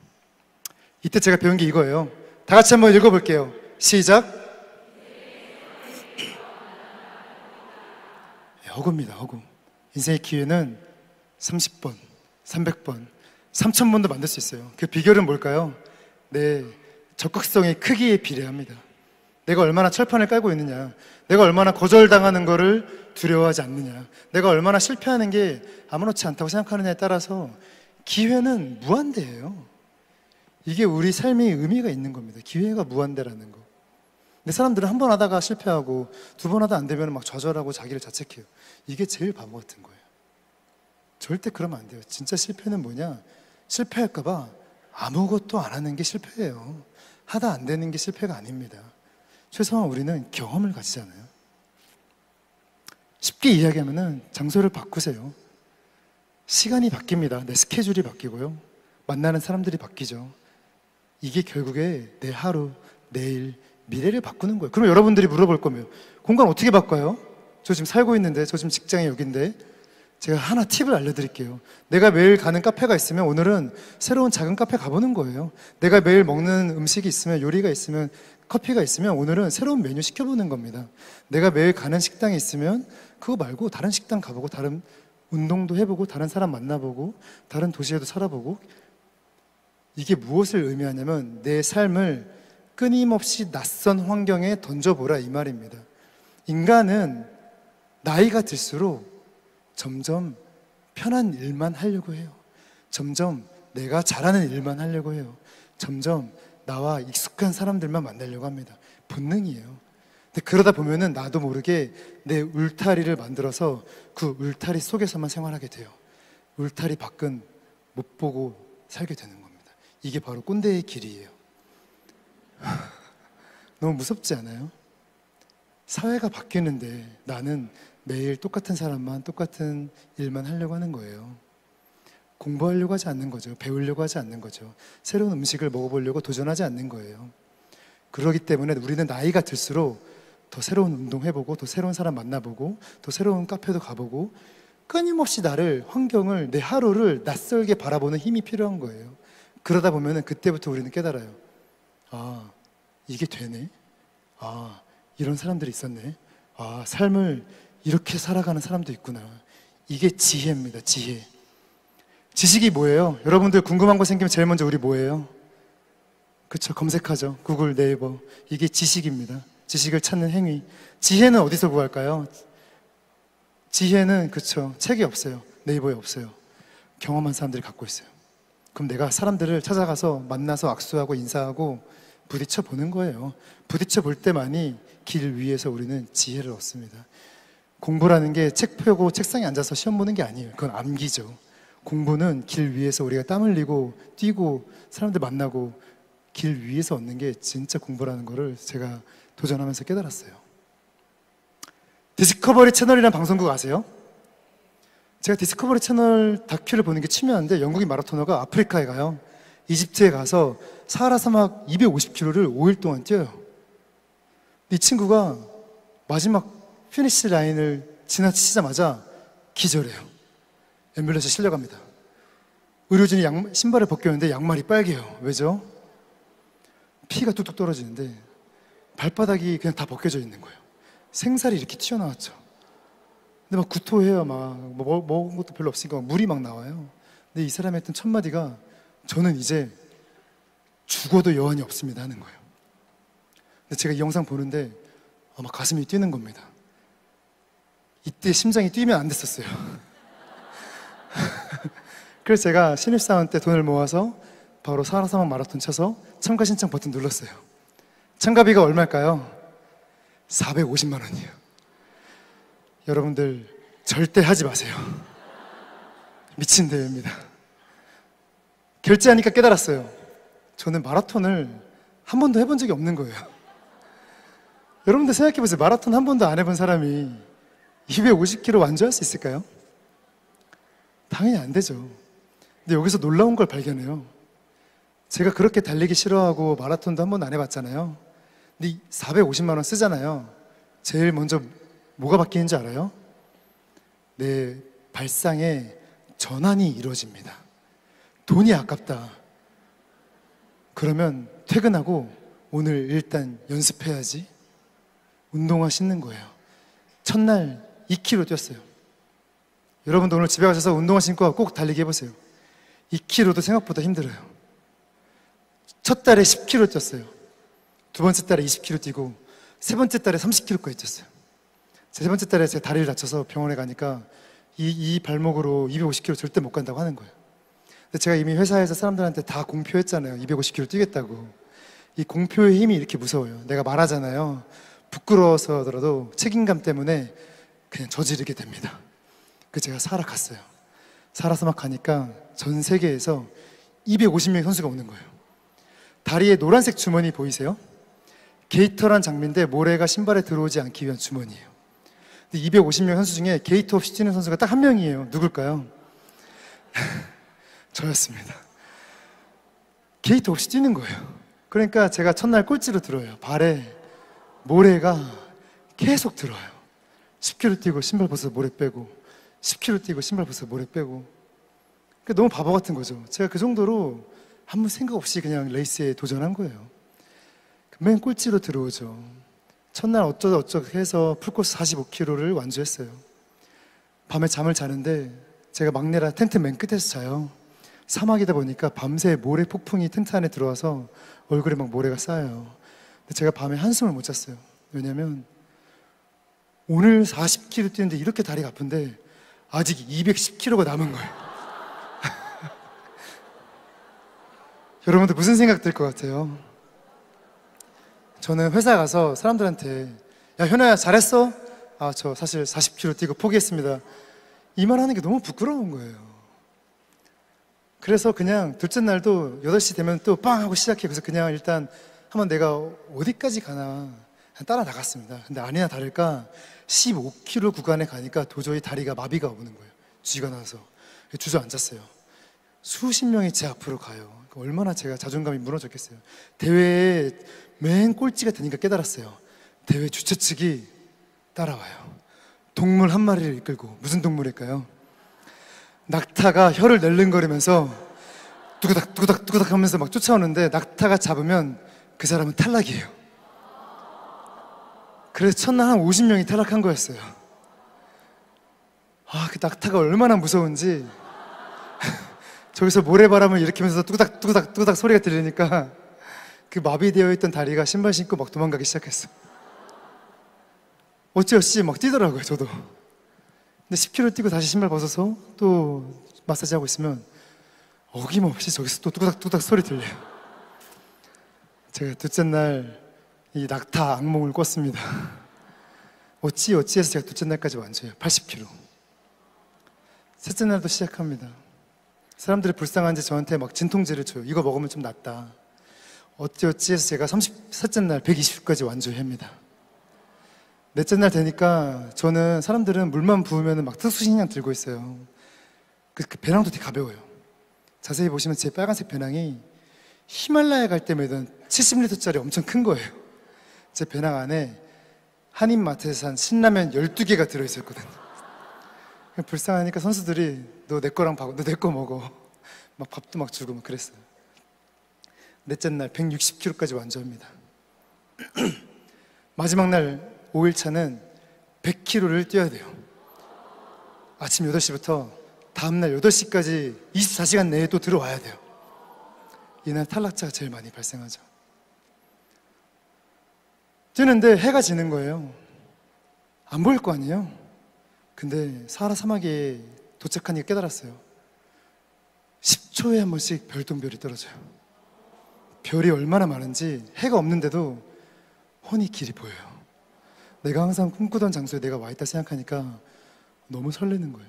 이때 제가 배운 게 이거예요. 다 같이 한번 읽어볼게요. 시작. 허구입니다. 허구. 인생의 기회는 30번, 300번, 3000번도 만들 수 있어요. 그 비결은 뭘까요? 내 적극성의 크기에 비례합니다. 내가 얼마나 철판을 깔고 있느냐, 내가 얼마나 거절당하는 거를 두려워하지 않느냐, 내가 얼마나 실패하는 게 아무렇지 않다고 생각하느냐에 따라서 기회는 무한대예요. 이게 우리 삶의 의미가 있는 겁니다. 기회가 무한대라는 거. 근데 사람들은 한 번 하다가 실패하고 두 번 하다 안 되면 막 좌절하고 자기를 자책해요. 이게 제일 바보 같은 거예요. 절대 그러면 안 돼요. 진짜 실패는 뭐냐? 실패할까봐 아무것도 안 하는 게 실패예요. 하다 안 되는 게 실패가 아닙니다. 최소한 우리는 경험을 가지잖아요. 쉽게 이야기하면은 장소를 바꾸세요. 시간이 바뀝니다. 내 스케줄이 바뀌고요. 만나는 사람들이 바뀌죠. 이게 결국에 내 하루, 내일, 미래를 바꾸는 거예요. 그럼 여러분들이 물어볼 거면 공간 어떻게 바꿔요? 저 지금 살고 있는데, 저 지금 직장이 여긴데. 제가 하나 팁을 알려드릴게요. 내가 매일 가는 카페가 있으면 오늘은 새로운 작은 카페 가보는 거예요. 내가 매일 먹는 음식이 있으면, 요리가 있으면, 커피가 있으면 오늘은 새로운 메뉴 시켜보는 겁니다. 내가 매일 가는 식당이 있으면 그거 말고 다른 식당 가보고, 다른 운동도 해보고, 다른 사람 만나보고, 다른 도시에도 살아보고. 이게 무엇을 의미하냐면 내 삶을 끊임없이 낯선 환경에 던져보라, 이 말입니다. 인간은 나이가 들수록 점점 편한 일만 하려고 해요. 점점 내가 잘하는 일만 하려고 해요. 점점 나와 익숙한 사람들만 만나려고 합니다. 본능이에요. 근데 그러다 보면은 나도 모르게 내 울타리를 만들어서 그 울타리 속에서만 생활하게 돼요. 울타리 밖은 못 보고 살게 되는 겁니다. 이게 바로 꼰대의 길이에요. 너무 무섭지 않아요? 사회가 바뀌는데 나는 매일 똑같은 사람만, 똑같은 일만 하려고 하는 거예요. 공부하려고 하지 않는 거죠. 배우려고 하지 않는 거죠. 새로운 음식을 먹어보려고 도전하지 않는 거예요. 그렇기 때문에 우리는 나이가 들수록 더 새로운 운동 해보고, 더 새로운 사람 만나보고, 더 새로운 카페도 가보고, 끊임없이 나를, 환경을, 내 하루를 낯설게 바라보는 힘이 필요한 거예요. 그러다 보면 그때부터 우리는 깨달아요. 아, 이게 되네? 아, 이런 사람들이 있었네? 아, 삶을 이렇게 살아가는 사람도 있구나. 이게 지혜입니다. 지혜. 지식이 뭐예요? 여러분들 궁금한 거 생기면 제일 먼저 우리 뭐예요? 그쵸, 검색하죠. 구글, 네이버. 이게 지식입니다. 지식을 찾는 행위. 지혜는 어디서 구할까요? 지혜는 그쵸, 책이 없어요. 네이버에 없어요. 경험한 사람들이 갖고 있어요. 그럼 내가 사람들을 찾아가서 만나서 악수하고 인사하고 부딪혀 보는 거예요. 부딪혀 볼 때만이 길 위에서 우리는 지혜를 얻습니다. 공부라는 게 책 펴고 책상에 앉아서 시험 보는 게 아니에요. 그건 암기죠. 공부는 길 위에서 우리가 땀 흘리고 뛰고 사람들 만나고 길 위에서 얻는 게 진짜 공부라는 거를 제가 도전하면서 깨달았어요. 디스커버리 채널이라는 방송국 아세요? 제가 디스커버리 채널 다큐를 보는 게 취미였는데 영국인 마라토너가 아프리카에 가요. 이집트에 가서 사하라 사막 250km를 5일 동안 뛰어요. 이 친구가 마지막 피니시 라인을 지나치자마자 기절해요. 앰뷸런스에 실려갑니다. 의료진이 신발을 벗겼는데 양말이 빨개요. 왜죠? 피가 뚝뚝 떨어지는데 발바닥이 그냥 다 벗겨져 있는 거예요. 생살이 이렇게 튀어나왔죠. 근데 막 구토해요. 막 먹은 것도 별로 없으니까 물이 막 나와요. 근데 이 사람이 했던 첫 마디가 저는 이제 죽어도 여한이 없습니다 하는 거예요. 근데 제가 이 영상 보는데 막 가슴이 뛰는 겁니다. 이때 심장이 뛰면 안 됐었어요. 그래서 제가 신입사원 때 돈을 모아서 바로 사하라 사막 마라톤 쳐서 참가 신청 버튼 눌렀어요. 참가비가 얼마일까요? 450만 원이에요. 여러분들 절대 하지 마세요. 미친 대회입니다. 결제하니까 깨달았어요. 저는 마라톤을 한 번도 해본 적이 없는 거예요. 여러분들 생각해보세요. 마라톤 한 번도 안 해본 사람이 250km 완주할 수 있을까요? 당연히 안 되죠. 근데 여기서 놀라운 걸 발견해요. 제가 그렇게 달리기 싫어하고 마라톤도 한 번도 안 해봤잖아요. 근데 450만 원 쓰잖아요. 제일 먼저 뭐가 바뀌는 줄 알아요? 내 발상에 전환이 이루어집니다. 돈이 아깝다. 그러면 퇴근하고 오늘 일단 연습해야지. 운동화 신는 거예요. 첫날 2km 뛰었어요. 여러분도 오늘 집에 가셔서 운동화 신고 꼭 달리기 해보세요. 2km도 생각보다 힘들어요. 첫 달에 10km 뛰었어요. 두 번째 달에 20km 뛰고 세 번째 달에 30km까지 뛰었어요. 세 번째 달에 제 다리를 다쳐서 병원에 가니까 이 발목으로 250km 절대 못 간다고 하는 거예요. 근데 제가 이미 회사에서 사람들한테 다 공표했잖아요. 250km 뛰겠다고. 이 공표의 힘이 이렇게 무서워요. 내가 말하잖아요. 부끄러워서라도 책임감 때문에 그냥 저지르게 됩니다. 그래서 제가 사러 갔어요. 사러서 막 가니까 전 세계에서 250명의 선수가 오는 거예요. 다리에 노란색 주머니 보이세요? 게이터란 장비인데 모래가 신발에 들어오지 않기 위한 주머니예요. 근데 250명 선수 중에 게이터 없이 뛰는 선수가 딱 한 명이에요. 누굴까요? 저였습니다. 게이터 없이 뛰는 거예요. 그러니까 제가 첫날 꼴찌로 들어요. 발에 모래가 계속 들어요. 10km 뛰고 신발 벗어서 모래 빼고 10km 뛰고 신발 벗어서 모래 빼고. 그러니까 너무 바보 같은 거죠. 제가 그 정도로 아무 생각 없이 그냥 레이스에 도전한 거예요. 맨 꼴찌로 들어오죠. 첫날 어쩌고 해서 풀코스 45km를 완주했어요. 밤에 잠을 자는데 제가 막내라 텐트 맨 끝에서 자요. 사막이다 보니까 밤새 모래 폭풍이 텐트 안에 들어와서 얼굴에 막 모래가 쌓여요. 근데 제가 밤에 한숨을 못 잤어요. 왜냐면 오늘 40km 뛰는데 이렇게 다리가 아픈데 아직 210km가 남은 거예요. 여러분들 무슨 생각 들 것 같아요? 저는 회사 가서 사람들한테 야 현아야 잘했어? 아 저 사실 40km 뛰고 포기했습니다. 이 말 하는 게 너무 부끄러운 거예요. 그래서 그냥 둘째 날도 8시 되면 또 빵 하고 시작해. 그래서 그냥 일단 한번 내가 어디까지 가나 따라 나갔습니다. 근데 아니나 다를까 15km 구간에 가니까 도저히 다리가 마비가 오는 거예요. 쥐가 나서 주저앉았어요. 수십 명이 제 앞으로 가요. 얼마나 제가 자존감이 무너졌겠어요. 대회에 맨 꼴찌가 되니까 깨달았어요. 대회 주최 측이 따라와요. 동물 한 마리를 이끌고. 무슨 동물일까요? 낙타가 혀를 낼름거리면서 뚜구닥 뚜구닥 뚜구닥 하면서 막 쫓아오는데 낙타가 잡으면 그 사람은 탈락이에요. 그래서 첫날 한 50명이 탈락한 거였어요. 아, 그 낙타가 얼마나 무서운지 저기서 모래바람을 일으키면서 뚜구닥 뚜구닥 뚜구닥 소리가 들리니까 그 마비되어 있던 다리가 신발 신고 막 도망가기 시작했어. 어찌어찌 막 뛰더라고요, 저도. 근데 10km 뛰고 다시 신발 벗어서 또 마사지 하고 있으면 어김없이 저기서 또 뚜구닥 뚜구닥 소리 들려요. 제가 둘째 날 이 낙타 악몽을 꿨습니다. 어찌해서 제가 둘째 날까지 완주해요. 80km. 셋째 날도 시작합니다. 사람들이 불쌍한지 저한테 막 진통제를 줘요. 이거 먹으면 좀 낫다. 어찌해서 제가 셋째 날 120까지 완주합니다. 넷째 날 되니까 저는 사람들은 물만 부으면 막 특수식량 들고 있어요. 그 배낭도 되게 가벼워요. 자세히 보시면 제 빨간색 배낭이 히말라야 갈 때 매던 70리터짜리 엄청 큰 거예요. 제 배낭 안에 한인마트에서 산 신라면 12개가 들어있었거든요. 불쌍하니까 선수들이 너 내 거랑 너 내 거 먹어. 막 밥도 막 주고 막 그랬어요. 넷째 날 160km까지 완주합니다. 마지막 날 5일차는 100km를 뛰어야 돼요. 아침 8시부터 다음날 8시까지 24시간 내에 또 들어와야 돼요. 이날 탈락자가 제일 많이 발생하죠. 뛰는데 해가 지는 거예요. 안 보일 거 아니에요? 근데 사하라 사막에 도착하니까 깨달았어요. 10초에 한 번씩 별똥별이 떨어져요. 별이 얼마나 많은지 해가 없는데도 훤히 길이 보여요. 내가 항상 꿈꾸던 장소에 내가 와 있다 생각하니까 너무 설레는 거예요.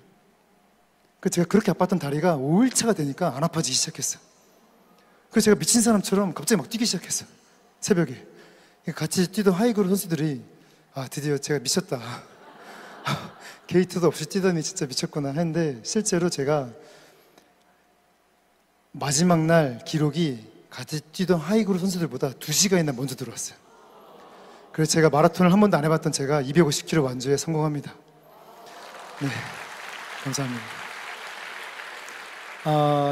제가 그렇게 아팠던 다리가 5일차가 되니까 안 아파지기 시작했어요. 그래서 제가 미친 사람처럼 갑자기 막 뛰기 시작했어요. 새벽에. 같이 뛰던 하이그룹 선수들이 드디어 제가 미쳤다. 게이트도 없이 뛰더니 진짜 미쳤구나 했는데, 실제로 제가 마지막 날 기록이 같이 뛰던 하이그룹 선수들보다 2시간이나 먼저 들어왔어요. 그래서 제가 마라톤을 한 번도 안 해봤던 제가 250km 완주에 성공합니다. 네, 감사합니다.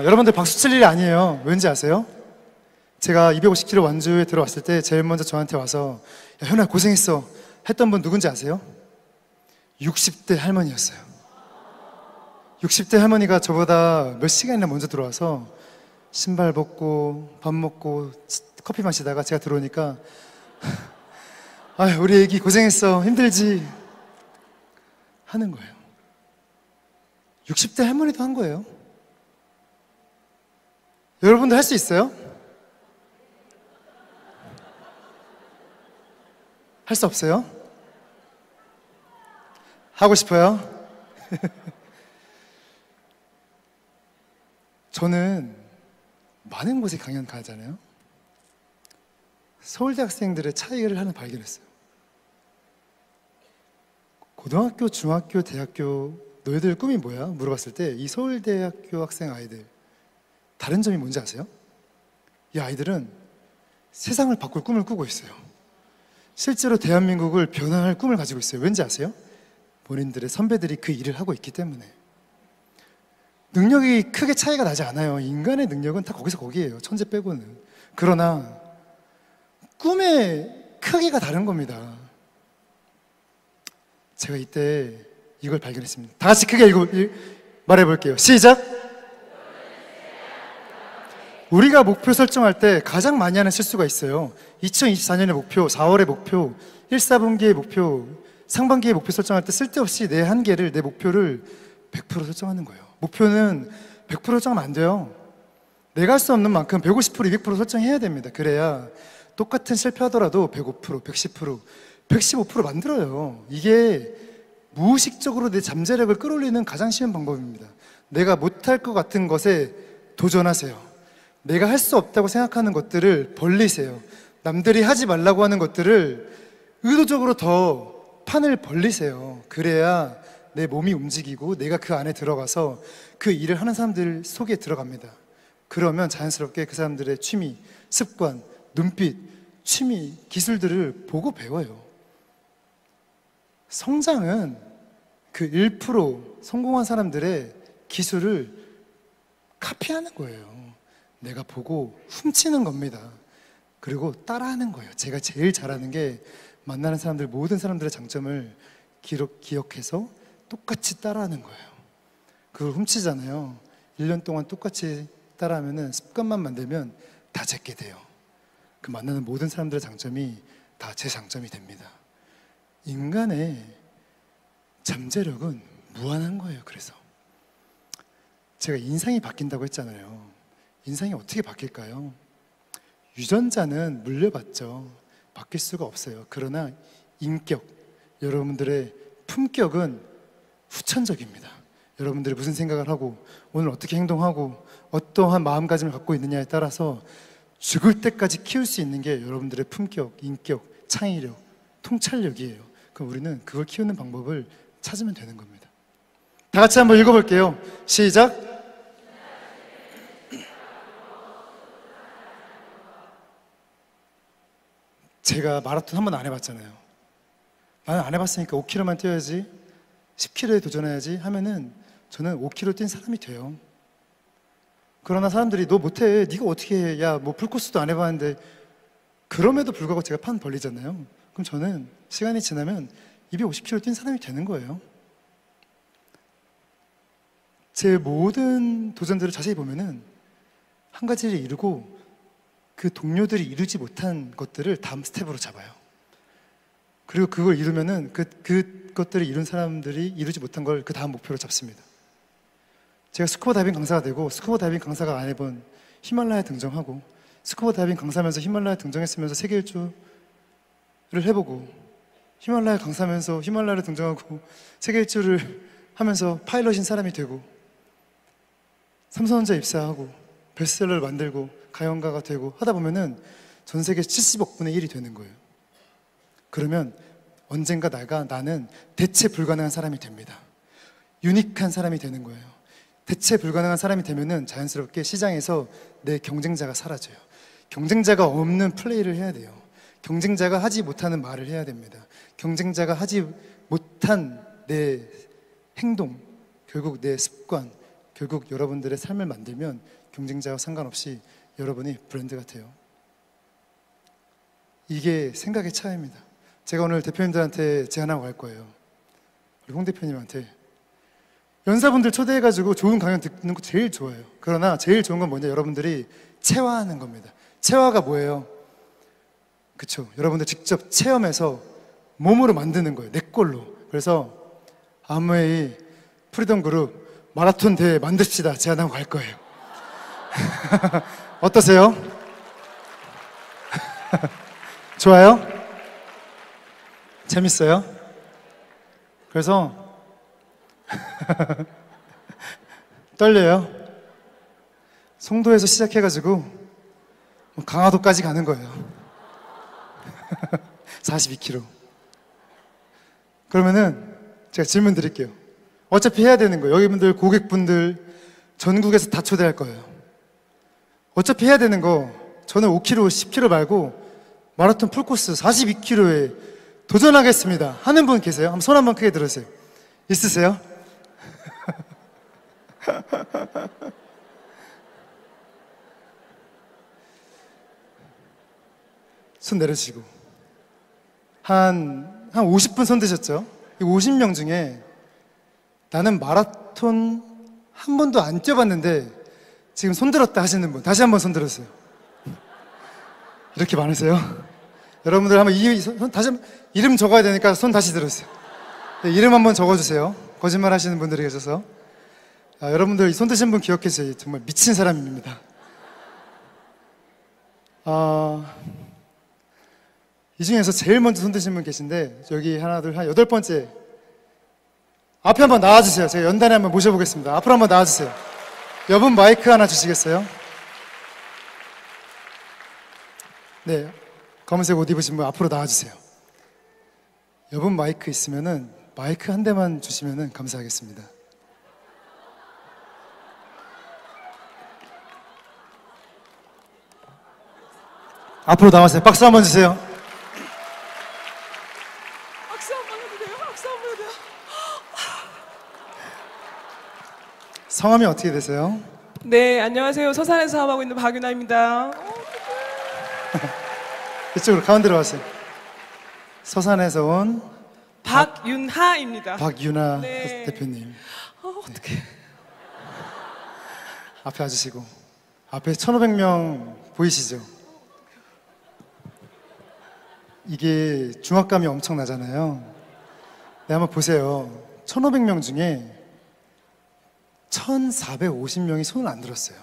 여러분들 박수 칠 일이 아니에요. 왠지 아세요? 제가 250km 완주에 들어왔을 때 제일 먼저 저한테 와서 야, 현아 고생했어 했던 분 누군지 아세요? 60대 할머니였어요. 60대 할머니가 저보다 몇 시간이나 먼저 들어와서 신발 벗고 밥 먹고 커피 마시다가 제가 들어오니까 우리 애기 고생했어 힘들지 하는 거예요. 60대 할머니도 한 거예요. 여러분도 할 수 있어요? 할 수 없어요? 하고 싶어요? 저는 많은 곳에 강연 가잖아요. 서울대 학생들의 차이를 하나 발견했어요. 고등학교, 중학교, 대학교 너희들 꿈이 뭐야? 물어봤을 때 이 서울대학교 학생 아이들 다른 점이 뭔지 아세요? 이 아이들은 세상을 바꿀 꿈을 꾸고 있어요. 실제로 대한민국을 변화할 꿈을 가지고 있어요. 왠지 아세요? 본인들의 선배들이 그 일을 하고 있기 때문에. 능력이 크게 차이가 나지 않아요. 인간의 능력은 다 거기서 거기에요. 천재 빼고는. 그러나 꿈의 크기가 다른 겁니다. 제가 이때 이걸 발견했습니다. 다 같이 크게 말해볼게요. 시작! 우리가 목표 설정할 때 가장 많이 하는 실수가 있어요. 2024년의 목표, 4월의 목표, 1사분기의 목표, 상반기의 목표 설정할 때 쓸데없이 내 한계를, 내 목표를 100% 설정하는 거예요. 목표는 100% 설정하면 안 돼요. 내가 할 수 없는 만큼 150%, 200% 설정해야 됩니다. 그래야 똑같은 실패하더라도 105%, 110%, 115% 만들어요. 이게 무의식적으로 내 잠재력을 끌어올리는 가장 쉬운 방법입니다. 내가 못할 것 같은 것에 도전하세요. 내가 할 수 없다고 생각하는 것들을 벌리세요. 남들이 하지 말라고 하는 것들을 의도적으로 더 판을 벌리세요. 그래야 내 몸이 움직이고 내가 그 안에 들어가서 그 일을 하는 사람들 속에 들어갑니다. 그러면 자연스럽게 그 사람들의 취미, 습관, 눈빛, 취미, 기술들을 보고 배워요. 성장은 그 1% 성공한 사람들의 기술을 카피하는 거예요. 내가 보고 훔치는 겁니다. 그리고 따라하는 거예요. 제가 제일 잘하는 게 만나는 사람들, 모든 사람들의 장점을 기억해서 똑같이 따라하는 거예요. 그걸 훔치잖아요. 1년 동안 똑같이 따라하면 습관만 만들면 다 제게 돼요. 그 만나는 모든 사람들의 장점이 다 제 장점이 됩니다. 인간의 잠재력은 무한한 거예요. 그래서 제가 인상이 바뀐다고 했잖아요. 인상이 어떻게 바뀔까요? 유전자는 물려받죠. 바뀔 수가 없어요. 그러나 인격, 여러분들의 품격은 후천적입니다. 여러분들이 무슨 생각을 하고 오늘 어떻게 행동하고 어떠한 마음가짐을 갖고 있느냐에 따라서 죽을 때까지 키울 수 있는 게 여러분들의 품격, 인격, 창의력, 통찰력이에요. 그럼 우리는 그걸 키우는 방법을 찾으면 되는 겁니다. 다 같이 한번 읽어볼게요. 시작! 제가 마라톤 한 번도 안 해봤잖아요. 나는 안 해봤으니까 5km만 뛰어야지, 10km에 도전해야지 하면은 저는 5km 뛴 사람이 돼요. 그러나 사람들이 너 못해, 네가 어떻게 해, 야 뭐 풀코스도 안 해봤는데, 그럼에도 불구하고 제가 판 벌리잖아요. 그럼 저는 시간이 지나면 250km 뛴 사람이 되는 거예요. 제 모든 도전들을 자세히 보면은 한 가지를 이루고 그 동료들이 이루지 못한 것들을 다음 스텝으로 잡아요. 그리고 그걸 이루면은 그것들을 이룬 사람들이 이루지 못한 걸 그 다음 목표로 잡습니다. 제가 스쿠버 다이빙 강사가 되고, 스쿠버 다이빙 강사가 안 해본 히말라야 등정하고, 스쿠버 다이빙 강사하면서 히말라야 등정했으면서 세계 일주를 해보고, 히말라야 강사하면서 히말라야를 등정하고 세계 일주를 하면서 파일럿인 사람이 되고 삼성전자 입사하고 베스트셀러를 만들고 가연가가 되고 하다 보면은 전 세계 70억 분의 1이 되는 거예요. 그러면 언젠가 나는 대체 불가능한 사람이 됩니다. 유니크한 사람이 되는 거예요. 대체 불가능한 사람이 되면은 자연스럽게 시장에서 내 경쟁자가 사라져요. 경쟁자가 없는 플레이를 해야 돼요. 경쟁자가 하지 못하는 말을 해야 됩니다. 경쟁자가 하지 못한 내 행동, 결국 내 습관, 결국 여러분들의 삶을 만들면 경쟁자와 상관없이 여러분이 브랜드가 돼요. 이게 생각의 차이입니다. 제가 오늘 대표님들한테 제안하고 갈 거예요. 우리 홍 대표님한테 연사분들 초대해가지고 좋은 강연 듣는 거 제일 좋아요. 그러나 제일 좋은 건 뭐냐, 여러분들이 체화하는 겁니다. 체화가 뭐예요? 그쵸, 여러분들 직접 체험해서 몸으로 만드는 거예요. 내 걸로. 그래서 아무웨이 프리덤 그룹 마라톤 대회 만듭시다 제안하고 갈 거예요. 어떠세요? 좋아요? 재밌어요? 그래서 떨려요. 송도에서 시작해가지고 강화도까지 가는 거예요. 42km. 그러면은 제가 질문 드릴게요. 어차피 해야 되는 거예요. 여기분들 고객분들 전국에서 다 초대할 거예요. 어차피 해야 되는 거, 저는 5km, 10km 말고 마라톤 풀코스 42km에 도전하겠습니다 하는 분 계세요? 한번 손 한번 크게 들으세요. 있으세요? 손 내려주시고. 한 50분 손 드셨죠? 이 50명 중에 나는 마라톤 한 번도 안 뛰어봤는데 지금 손 들었다 하시는 분 다시 한번 손 들었어요. 이렇게 많으세요? 여러분들 한번 다시 한번 이름 적어야 되니까 손 다시 들었어요. 네, 이름 한번 적어주세요. 거짓말 하시는 분들이 계셔서. 여러분들 손 드신 분 기억해주세요. 정말 미친 사람입니다. 이 중에서 제일 먼저 손 드신 분 계신데 여기 하나 둘 한 8번째 앞에 한번 나와주세요. 제가 연단에 한번 모셔보겠습니다. 앞으로 한번 나와주세요. 여분 마이크 하나 주시겠어요? 네, 검은색 옷 입으신 분 앞으로 나와주세요. 여분 마이크 있으면은 마이크 한 대만 주시면은 감사하겠습니다. 앞으로 나와주세요. 박수 한번 주세요. 박수 한번 해도 돼요? 박수 한번 해도 돼요? 성함이 어떻게 되세요? 네, 안녕하세요. 서산에서 사업하고 있는 박윤아입니다. 이쪽으로 가운데로 와세요. 서산에서 온 박윤하입니다. 박윤아 네. 대표님. 어떡해. 앞에 와주시고. 앞에 1,500명 보이시죠? 이게 중압감이 엄청나잖아요. 네, 한번 보세요. 1,500명 중에 1,450명이 손을 안 들었어요.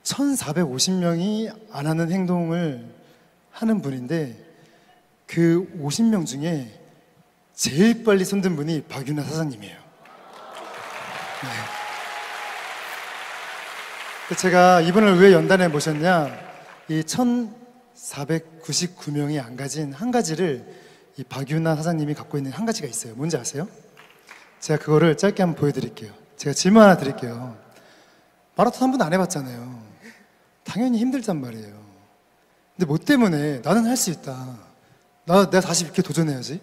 1,450명이 안 하는 행동을 하는 분인데 그 50명 중에 제일 빨리 손든 분이 박윤아 사장님이에요. 네. 제가 이분을 왜 연단에 모셨냐, 이 1,499명이 안 가진 한 가지를 이 박윤아 사장님이 갖고 있는 한 가지가 있어요. 뭔지 아세요? 제가 그거를 짧게 한번 보여드릴게요. 제가 질문 하나 드릴게요. 마라톤 한 번도 안 해봤잖아요. 당연히 힘들단 말이에요. 근데 뭐 때문에 나는 할 수 있다, 내가 다시 이렇게 도전해야지,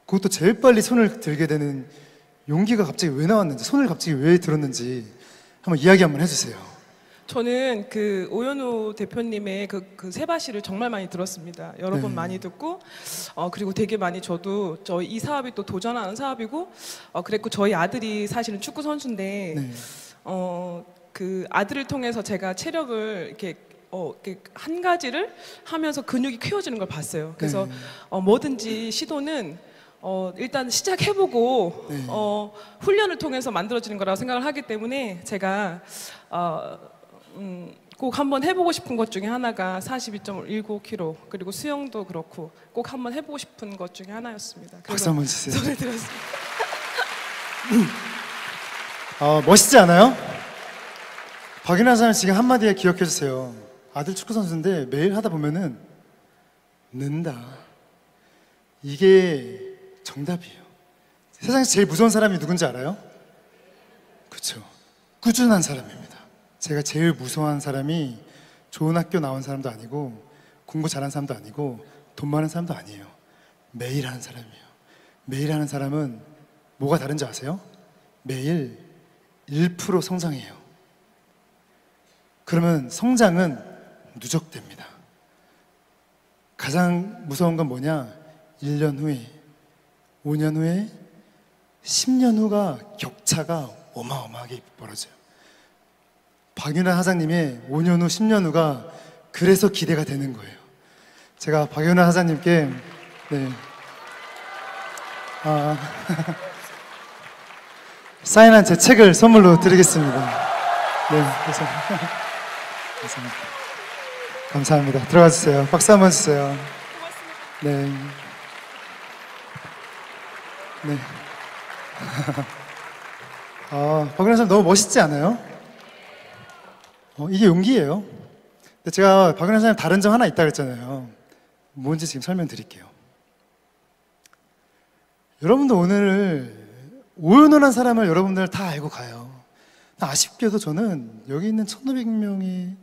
그것도 제일 빨리 손을 들게 되는 용기가 갑자기 왜 나왔는지, 손을 갑자기 왜 들었는지 한번 이야기 한번 해주세요. 저는 그 오연호 대표님의 그 세바시를 정말 많이 들었습니다. 여러 번 네. 많이 듣고, 그리고 되게 많이 저도 이 사업이 또 도전하는 사업이고, 그랬고 저희 아들이 사실은 축구 선수인데, 네. 그 아들을 통해서 제가 체력을 이렇게 한 가지를 하면서 근육이 키워지는 걸 봤어요. 그래서 네. 뭐든지 시도는 일단 시작해보고 네. 훈련을 통해서 만들어지는 거라고 생각을 하기 때문에 제가 꼭 한번 해보고 싶은 것 중에 하나가 42.19kg 그리고 수영도 그렇고 꼭 한번 해보고 싶은 것 중에 하나였습니다. 박수 한번 주세요. 손을 들었습니다. 멋있지 않아요? 박윤아 사람 지금 한마디에 기억해 주세요. 아들 축구 선수인데 매일 하다 보면은 는다. 이게 정답이에요. 세상에서 제일 무서운 사람이 누군지 알아요? 그렇죠. 꾸준한 사람입니다. 제가 제일 무서워하는 사람이 좋은 학교 나온 사람도 아니고 공부 잘하는 사람도 아니고 돈 많은 사람도 아니에요. 매일 하는 사람이에요. 매일 하는 사람은 뭐가 다른지 아세요? 매일 1% 성장해요. 그러면 성장은 누적됩니다. 가장 무서운 건 뭐냐? 1년 후에, 5년 후에, 10년 후가 격차가 어마어마하게 벌어져요. 박윤아 사장님의 5년 후, 10년 후가 그래서 기대가 되는 거예요. 제가 박윤아 사장님께 사인한 제 책을 선물로 드리겠습니다. 네, 그래서 감사합니다. 들어가 주세요. 박수 한번 주세요. 네. 네. 박윤아 사장님 너무 멋있지 않아요? 이게 용기예요. 근데 제가 박윤아 사장님 다른 점 하나 있다 그랬잖아요. 뭔지 지금 설명드릴게요. 여러분도 오늘 오연원한 사람을 여러분들 다 알고 가요. 아쉽게도 저는 여기 있는 1,500명의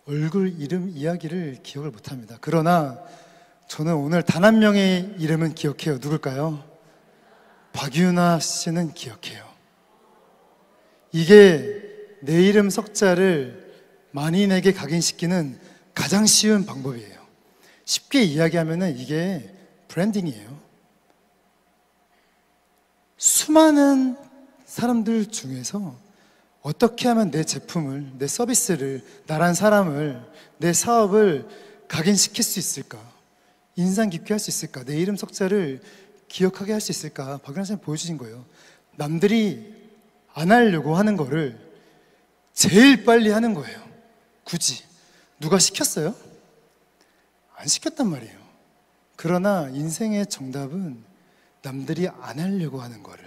얼굴, 이름, 이야기를 기억을 못합니다. 그러나 저는 오늘 단 한 명의 이름은 기억해요. 누굴까요? 박윤아 씨는 기억해요. 이게 내 이름 석자를 만인에게 각인시키는 가장 쉬운 방법이에요. 쉽게 이야기하면 이게 브랜딩이에요. 수많은 사람들 중에서 어떻게 하면 내 제품을, 내 서비스를, 나란 사람을, 내 사업을 각인시킬 수 있을까? 인상 깊게 할 수 있을까? 내 이름 석자를 기억하게 할 수 있을까? 박윤아 선생님 보여주신 거예요. 남들이 안 하려고 하는 거를 제일 빨리 하는 거예요. 굳이. 누가 시켰어요? 안 시켰단 말이에요. 그러나 인생의 정답은 남들이 안 하려고 하는 거를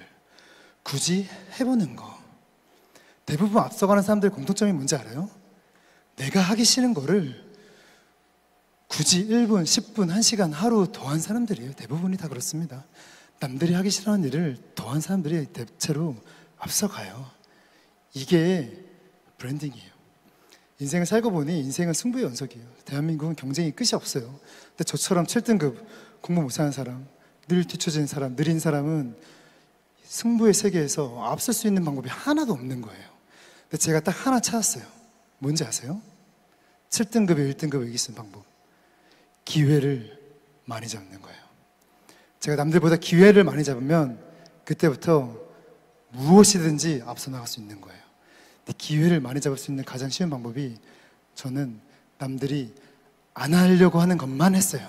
굳이 해보는 거. 대부분 앞서가는 사람들의 공통점이 뭔지 알아요? 내가 하기 싫은 거를 굳이 1분, 10분, 1시간, 하루 더 한 사람들이에요. 대부분이 다 그렇습니다. 남들이 하기 싫어하는 일을 더 한 사람들이 대체로 앞서가요. 이게 브랜딩이에요. 인생을 살고 보니 인생은 승부의 연속이에요. 대한민국은 경쟁이 끝이 없어요. 근데 저처럼 7등급 공부 못하는 사람, 늘 뒤처진 사람, 느린 사람은 승부의 세계에서 앞설 수 있는 방법이 하나도 없는 거예요. 근데 제가 딱 하나 찾았어요. 뭔지 아세요? 7등급에 1등급을 이길 수 있는 방법. 기회를 많이 잡는 거예요. 제가 남들보다 기회를 많이 잡으면 그때부터 무엇이든지 앞서 나갈 수 있는 거예요. 근데 기회를 많이 잡을 수 있는 가장 쉬운 방법이 저는 남들이 안 하려고 하는 것만 했어요.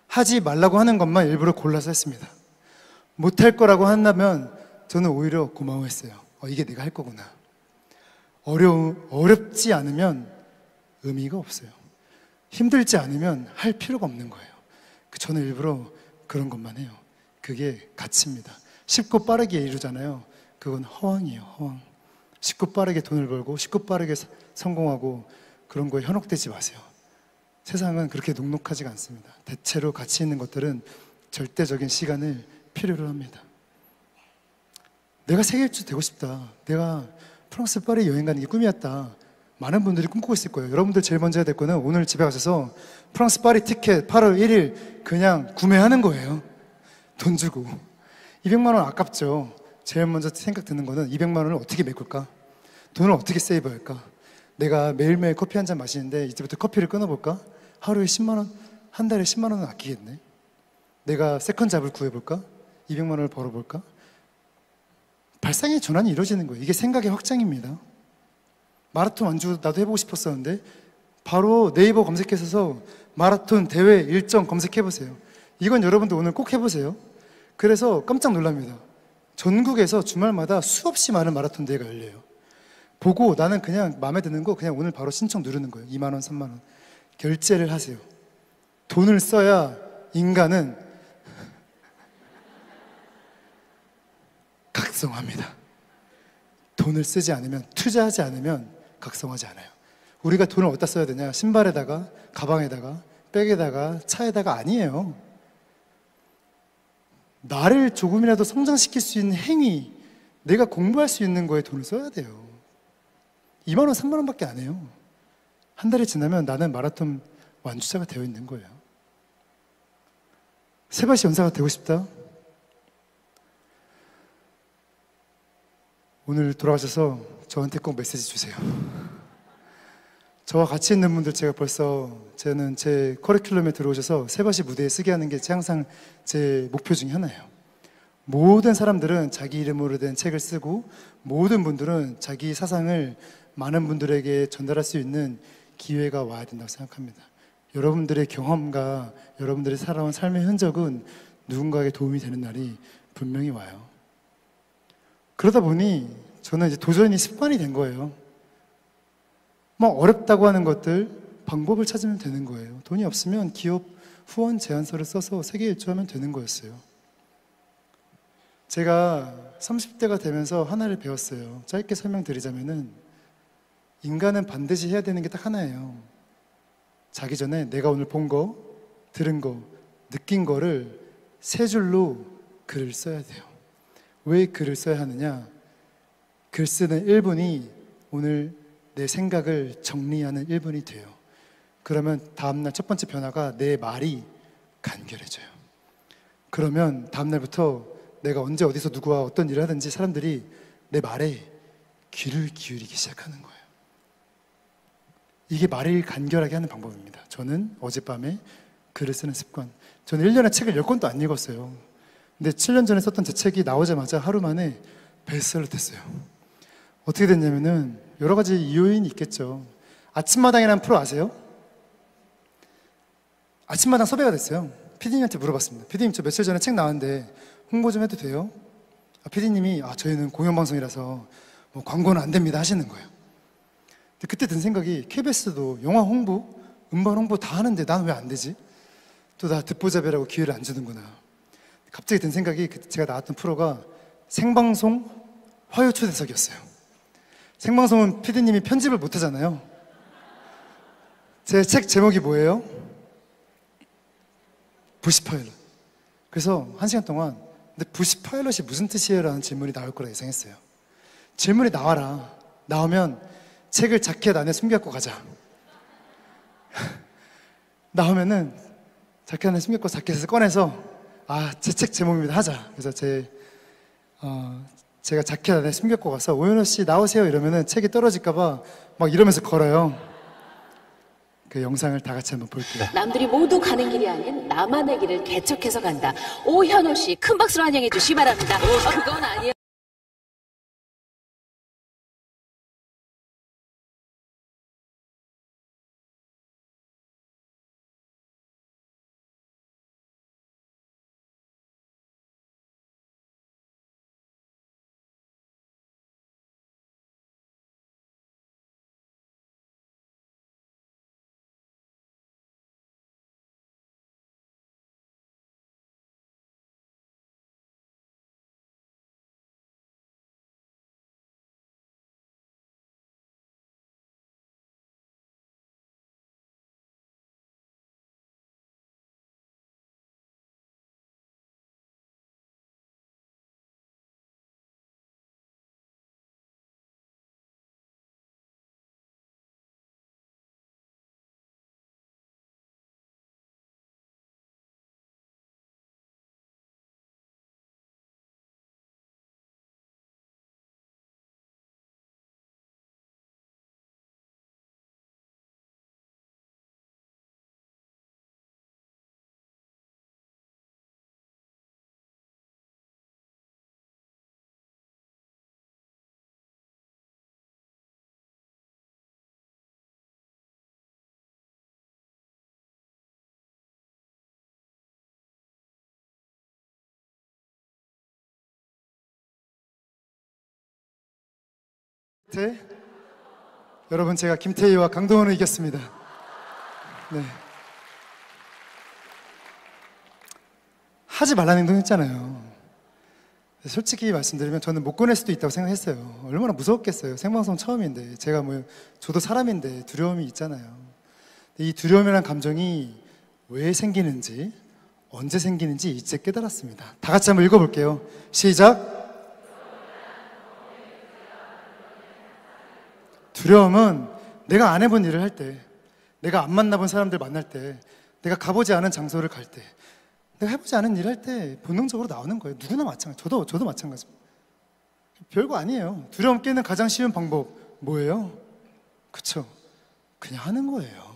하지 말라고 하는 것만 일부러 골라서 했습니다. 못할 거라고 한다면 저는 오히려 고마워했어요. 이게 내가 할 거구나. 어렵지 않으면 의미가 없어요. 힘들지 않으면 할 필요가 없는 거예요. 저는 일부러 그런 것만 해요. 그게 가치입니다. 쉽고 빠르게 이루잖아요. 그건 허황이에요. 허황. 쉽고 빠르게 돈을 벌고 쉽고 빠르게 성공하고 그런 거에 현혹되지 마세요. 세상은 그렇게 녹록하지가 않습니다. 대체로 가치 있는 것들은 절대적인 시간을 필요로 합니다. 내가 세계 일주 되고 싶다. 내가 프랑스 파리 여행 가는 게 꿈이었다. 많은 분들이 꿈꾸고 있을 거예요. 여러분들 제일 먼저 해야 될 거는 오늘 집에 가셔서 프랑스 파리 티켓 8월 1일 그냥 구매하는 거예요. 돈 주고. 200만 원 아깝죠. 제일 먼저 생각 드는 거는 200만 원을 어떻게 메꿀까? 돈을 어떻게 세이브할까? 내가 매일매일 커피 한 잔 마시는데 이제부터 커피를 끊어볼까? 하루에 10만 원, 한 달에 10만 원은 아끼겠네. 내가 세컨 잡을 구해볼까? 200만 원을 벌어볼까? 발상의 전환이 이루어지는 거예요. 이게 생각의 확장입니다. 마라톤 완주 나도 해보고 싶었었는데 바로 네이버 검색해서 마라톤 대회 일정 검색해보세요. 이건 여러분도 오늘 꼭 해보세요. 그래서 깜짝 놀랍니다. 전국에서 주말마다 수없이 많은 마라톤 대회가 열려요. 보고 나는 그냥 마음에 드는 거 그냥 오늘 바로 신청 누르는 거예요. 2만 원, 3만 원. 결제를 하세요. 돈을 써야 인간은 각성합니다. 돈을 쓰지 않으면, 투자하지 않으면 각성하지 않아요. 우리가 돈을 어디다 써야 되냐? 신발에다가, 가방에다가, 백에다가, 차에다가 아니에요. 나를 조금이라도 성장시킬 수 있는 행위, 내가 공부할 수 있는 거에 돈을 써야 돼요. 2만 원, 3만 원밖에 안 해요. 한 달이 지나면 나는 마라톤 완주자가 되어 있는 거예요. 세바시 연사가 되고 싶다? 오늘 돌아가셔서 저한테 꼭 메시지 주세요. 저와 같이 있는 분들 제가 벌써 저는 제 커리큘럼에 들어오셔서 세바시 무대에 쓰게 하는 게 항상 제 목표 중에 하나예요. 모든 사람들은 자기 이름으로 된 책을 쓰고 모든 분들은 자기 사상을 많은 분들에게 전달할 수 있는 기회가 와야 된다고 생각합니다. 여러분들의 경험과 여러분들이 살아온 삶의 흔적은 누군가에게 도움이 되는 날이 분명히 와요. 그러다 보니 저는 이제 도전이 습관이 된 거예요. 뭐 어렵다고 하는 것들 방법을 찾으면 되는 거예요. 돈이 없으면 기업 후원 제안서를 써서 세계 일주하면 되는 거였어요. 제가 30대가 되면서 하나를 배웠어요. 짧게 설명드리자면은 인간은 반드시 해야 되는 게 딱 하나예요. 자기 전에 내가 오늘 본 거, 들은 거, 느낀 거를 세 줄로 글을 써야 돼요. 왜 글을 써야 하느냐? 글 쓰는 1분이 오늘 내 생각을 정리하는 1분이 돼요. 그러면 다음날 첫 번째 변화가 내 말이 간결해져요. 그러면 다음날부터 내가 언제 어디서 누구와 어떤 일을 하든지 사람들이 내 말에 귀를 기울이기 시작하는 거예요. 이게 말을 간결하게 하는 방법입니다. 저는 어젯밤에 글을 쓰는 습관. 저는 1년에 책을 10권도 안 읽었어요. 근데 7년 전에 썼던 제 책이 나오자마자 하루 만에 베스트셀러 됐어요. 어떻게 됐냐면은 여러 가지 요인이 있겠죠. 아침마당이라는 프로 아세요? 아침마당 섭외가 됐어요. PD님한테 물어봤습니다. PD님 저 며칠 전에 책 나왔는데 홍보 좀 해도 돼요? PD님이 저희는 공영방송이라서 뭐 광고는 안 됩니다 하시는 거예요. 근데 그때 든 생각이 KBS도 영화 홍보, 음반 홍보 다 하는데 나는 왜 안 되지? 또 나 듣보잡이라고 기회를 안 주는구나. 갑자기 든 생각이 제가 나왔던 프로가 생방송 화요초대석이었어요. 생방송은 PD님이 편집을 못 하잖아요. 제 책 제목이 뭐예요? 부시 파일럿. 그래서 1시간 동안 근데 부시 파일럿이 무슨 뜻이에요? 라는 질문이 나올 거라 예상했어요. 질문이 나와라. 나오면 책을 자켓 안에 숨겨갖고 가자. 나오면은 자켓 안에 숨겨갖고 자켓에서 꺼내서 제 책 제목입니다 하자. 그래서 제가 자켓 안에 숨겨갖고 가서 오연호 씨 나오세요 이러면은 책이 떨어질까봐 막 이러면서 걸어요. 그 영상을 다 같이 한번 볼게요. 남들이 모두 가는 길이 아닌 나만의 길을 개척해서 간다. 오현호 씨 큰 박수로 환영해 주시기 바랍니다. 그건 아니에요. 여러분, 제가 김태희와 강동원을 이겼습니다. 네. 하지 말라는 행동 했잖아요. 솔직히 말씀드리면 저는 못 꺼낼 수도 있다고 생각했어요. 얼마나 무서웠겠어요. 생방송 처음인데 제가 저도 사람인데 두려움이 있잖아요. 이 두려움이라는 감정이 왜 생기는지, 언제 생기는지 이제 깨달았습니다. 다 같이 한번 읽어볼게요. 시작. 두려움은 내가 안 해본 일을 할 때, 내가 안 만나본 사람들 만날 때, 내가 가보지 않은 장소를 갈 때, 내가 해보지 않은 일을 할 때 본능적으로 나오는 거예요. 누구나 마찬가지. 저도 마찬가지입니다. 별거 아니에요. 두려움 깨는 가장 쉬운 방법 뭐예요? 그쵸? 그냥 하는 거예요.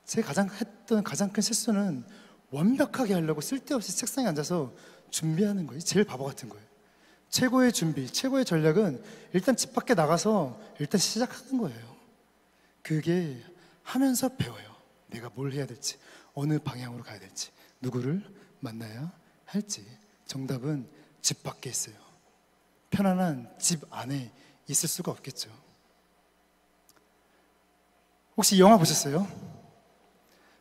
제가 했던 가장 큰 실수는 완벽하게 하려고 쓸데없이 책상에 앉아서 준비하는 거예요. 제일 바보 같은 거예요. 최고의 준비, 최고의 전략은 일단 집 밖에 나가서 일단 시작하는 거예요. 그게 하면서 배워요. 내가 뭘 해야 될지, 어느 방향으로 가야 될지, 누구를 만나야 할지. 정답은 집 밖에 있어요. 편안한 집 안에 있을 수가 없겠죠. 혹시 영화 보셨어요?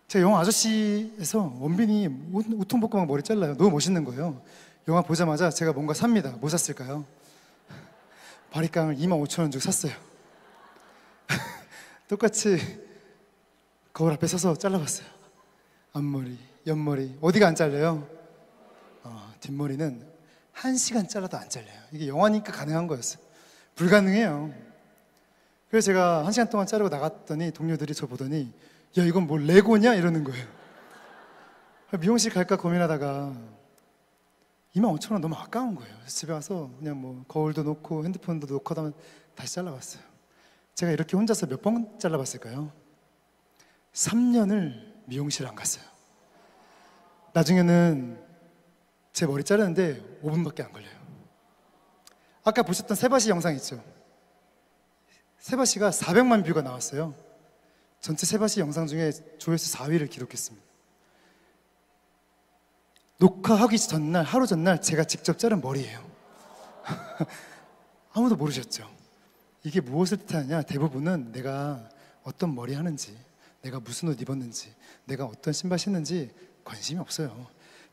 제가 영화 아저씨에서 원빈이 우통볶음하고 머리 잘라요. 너무 멋있는 거예요. 영화 보자마자 제가 뭔가 삽니다. 뭐 샀을까요? 바리깡을 25,000원 주고 샀어요. 똑같이 거울 앞에 서서 잘라봤어요. 앞머리, 옆머리. 어디가 안 잘려요? 뒷머리는 1시간 잘라도 안 잘려요. 이게 영화니까 가능한 거였어요. 불가능해요. 그래서 제가 1시간 동안 자르고 나갔더니 동료들이 저 보더니 야, 이건 뭐 레고냐? 이러는 거예요. 미용실 갈까 고민하다가 25,000원 너무 아까운 거예요. 그래서 집에 와서 그냥 거울도 놓고 핸드폰도 놓고 하다 다시 잘라봤어요. 제가 이렇게 혼자서 몇 번 잘라봤을까요? 3년을 미용실 안 갔어요. 나중에는 제 머리 자르는데 5분밖에 안 걸려요. 아까 보셨던 세바시 영상 있죠? 세바시가 400만 뷰가 나왔어요. 전체 세바시 영상 중에 조회수 4위를 기록했습니다. 녹화하기 전날, 하루 전날 제가 직접 자른 머리예요. 아무도 모르셨죠? 이게 무엇을 뜻하느냐? 대부분은 내가 어떤 머리 하는지, 내가 무슨 옷 입었는지, 내가 어떤 신발 신는지 관심이 없어요.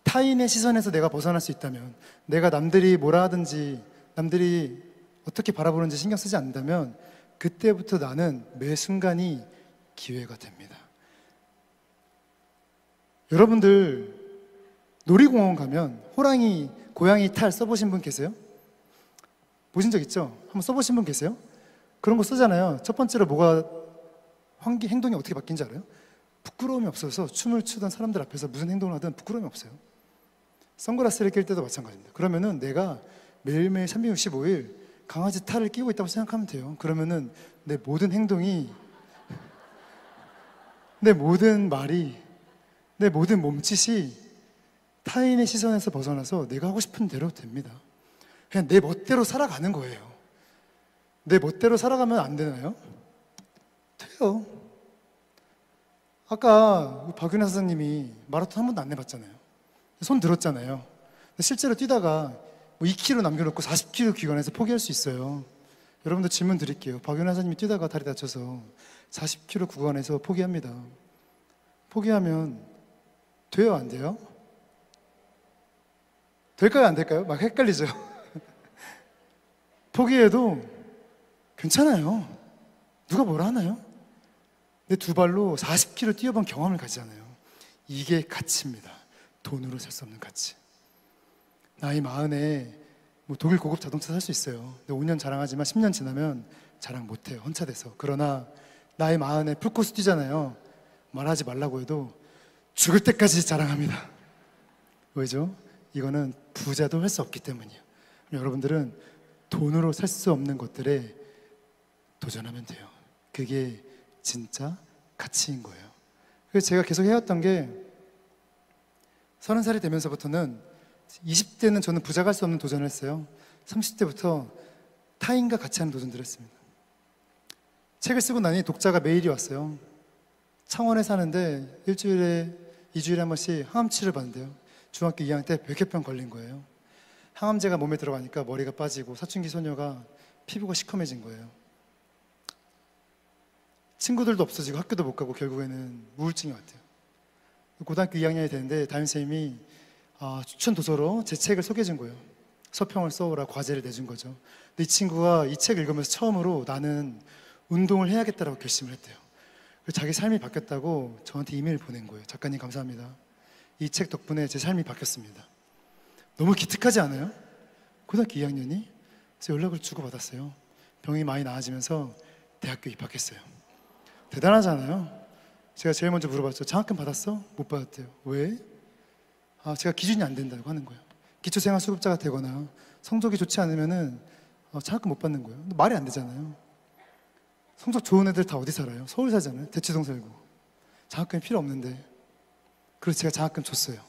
타인의 시선에서 내가 벗어날 수 있다면, 내가 남들이 뭐라 하든지, 남들이 어떻게 바라보는지 신경 쓰지 않는다면 그때부터 나는 매 순간이 기회가 됩니다. 여러분들 놀이공원 가면 호랑이, 고양이 탈 써보신 분 계세요? 보신 적 있죠? 한번 써보신 분 계세요? 그런 거 쓰잖아요. 첫 번째로 행동이 어떻게 바뀐지 알아요? 부끄러움이 없어서 춤을 추던 사람들 앞에서 무슨 행동을 하든 부끄러움이 없어요. 선글라스를 낄 때도 마찬가지입니다. 그러면은 내가 매일매일 365일 강아지 탈을 끼고 있다고 생각하면 돼요. 그러면은 내 모든 행동이, 내 모든 말이, 내 모든 몸짓이 타인의 시선에서 벗어나서 내가 하고 싶은 대로 됩니다. 그냥 내 멋대로 살아가는 거예요. 내 멋대로 살아가면 안 되나요? 돼요. 아까 박윤아 선생님이 마라톤 한 번도 안 내봤잖아요. 손 들었잖아요. 실제로 뛰다가 2km 남겨놓고 40km 기간에서 포기할 수 있어요. 여러분들 질문 드릴게요. 박윤아 선생님이 뛰다가 다리 다쳐서 40km 구간에서 포기합니다. 포기하면 돼요, 안 돼요? 될까요, 안 될까요? 막 헷갈리죠? 포기해도 괜찮아요. 누가 뭐라 하나요? 내 두 발로 40km 뛰어본 경험을 가지잖아요. 이게 가치입니다. 돈으로 살 수 없는 가치. 나이 40에 독일 고급 자동차 살 수 있어요. 5년 자랑하지만 10년 지나면 자랑 못해요. 헌차돼서. 그러나 나이 40에 풀코스 뛰잖아요. 말하지 말라고 해도 죽을 때까지 자랑합니다. 왜죠? 이거는 부자도 할 수 없기 때문이에요. 여러분들은 돈으로 살 수 없는 것들에 도전하면 돼요. 그게 진짜 가치인 거예요. 그래서 제가 계속 해왔던 게 30살이 되면서부터는 20대는 저는 부자가 할 수 없는 도전을 했어요. 30대부터 타인과 같이 하는 도전들을 했습니다. 책을 쓰고 나니 독자가 메일이 왔어요. 창원에 사는데 일주일에 2주일에 한 번씩 항암치료를 받는데요. 중학교 2학년 때 백혈병 걸린 거예요. 항암제가 몸에 들어가니까 머리가 빠지고 사춘기 소녀가 피부가 시커매진 거예요. 친구들도 없어지고 학교도 못 가고 결국에는 우울증이 왔대요. 고등학교 2학년이 되는데 담임선생님이 추천 도서로 제 책을 소개해 준 거예요. 서평을 써오라 과제를 내준 거죠. 근데 이 친구가 이 책을 읽으면서 처음으로 나는 운동을 해야겠다라고 결심을 했대요. 그래서 자기 삶이 바뀌었다고 저한테 이메일 보낸 거예요. 작가님 감사합니다. 이 책 덕분에 제 삶이 바뀌었습니다. 너무 기특하지 않아요? 고등학교 2학년이? 그래서 연락을 주고받았어요. 병이 많이 나아지면서 대학교 입학했어요. 대단하잖아요. 제가 제일 먼저 물어봤죠. 장학금 받았어? 못 받았대요. 왜? 제가 기준이 안 된다고 하는 거예요. 기초생활수급자가 되거나 성적이 좋지 않으면은 장학금 못 받는 거예요. 말이 안 되잖아요. 성적 좋은 애들 다 어디 살아요? 서울 살잖아요. 대치동 살고. 장학금이 필요 없는데. 그래서 제가 장학금 줬어요.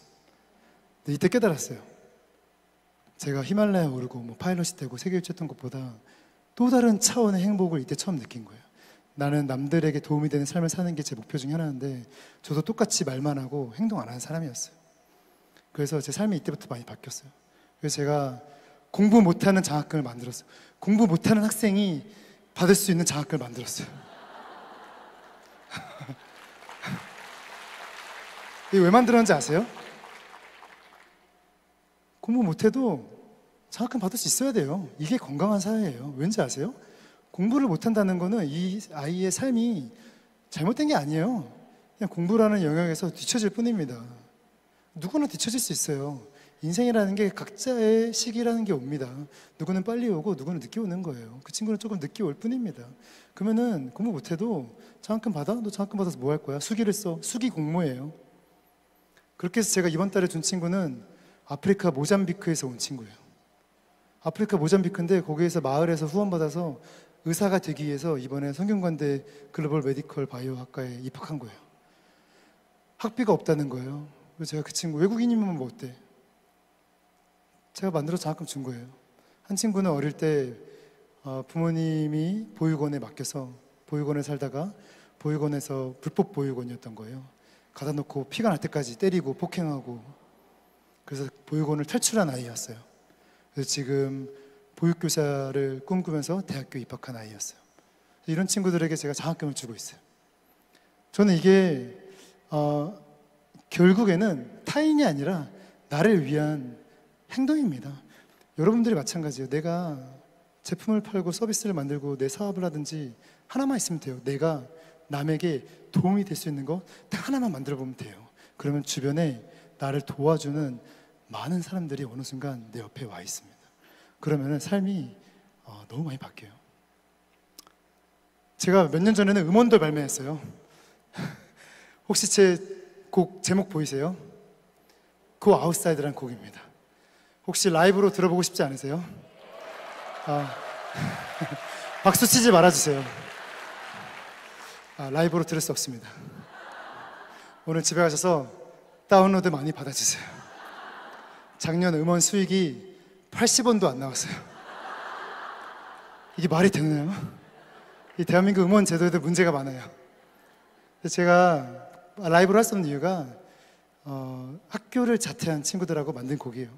근데 이때 깨달았어요. 제가 히말라야 오르고 뭐 파일럿이 되고 세계 일주 했던 것보다 또 다른 차원의 행복을 이때 처음 느낀 거예요. 나는 남들에게 도움이 되는 삶을 사는 게 제 목표 중에 하나인데 저도 똑같이 말만 하고 행동 안 하는 사람이었어요. 그래서 제 삶이 이때부터 많이 바뀌었어요. 그래서 제가 공부 못하는 장학금을 만들었어요. 공부 못하는 학생이 받을 수 있는 장학금을 만들었어요. 이게 왜 만들었는지 아세요? 공부 못해도 장학금 받을 수 있어야 돼요. 이게 건강한 사회예요. 왠지 아세요? 공부를 못한다는 거는 이 아이의 삶이 잘못된 게 아니에요. 그냥 공부라는 영역에서 뒤처질 뿐입니다. 누구나 뒤처질 수 있어요. 인생이라는 게 각자의 시기라는 게 옵니다. 누구는 빨리 오고 누구는 늦게 오는 거예요. 그 친구는 조금 늦게 올 뿐입니다. 그러면은 공부 못해도 장학금 받아? 너 장학금 받아서 뭐 할 거야? 수기를 써. 수기 공모예요. 그렇게 해서 제가 이번 달에 준 친구는 아프리카 모잠비크에서 온 친구예요. 아프리카 모잠비크인데 거기에서 마을에서 후원받아서 의사가 되기 위해서 이번에 성균관대 글로벌 메디컬 바이오 학과에 입학한 거예요. 학비가 없다는 거예요. 그래서 제가 그 친구 외국인이면 뭐 어때? 제가 만들어 장학금 준 거예요. 한 친구는 어릴 때 부모님이 보육원에 맡겨서 보육원에 살다가 보육원에서 불법 보육원이었던 거예요. 가다 놓고 피가 날 때까지 때리고 폭행하고 그래서 보육원을 탈출한 아이였어요. 그래서 지금 보육교사를 꿈꾸면서 대학교 입학한 아이였어요. 이런 친구들에게 제가 장학금을 주고 있어요. 저는 이게 결국에는 타인이 아니라 나를 위한 행동입니다. 여러분들이 마찬가지예요. 내가 제품을 팔고 서비스를 만들고 내 사업을 하든지 하나만 있으면 돼요. 내가 남에게 도움이 될 수 있는 거 딱 하나만 만들어 보면 돼요. 그러면 주변에 나를 도와주는 많은 사람들이 어느 순간 내 옆에 와 있습니다. 그러면 삶이 너무 많이 바뀌어요. 제가 몇 년 전에는 음원도 발매했어요. 혹시 제 곡 제목 보이세요? Go Outside라는 곡입니다. 혹시 라이브로 들어보고 싶지 않으세요? 박수 치지 말아주세요. 라이브로 들을 수 없습니다. 오늘 집에 가셔서 다운로드 많이 받아주세요. 작년 음원 수익이 80원도 안 나왔어요. 이게 말이 되나요? 이 대한민국 음원 제도에도 문제가 많아요. 제가 라이브를 할 수 없는 이유가 학교를 자퇴한 친구들하고 만든 곡이에요.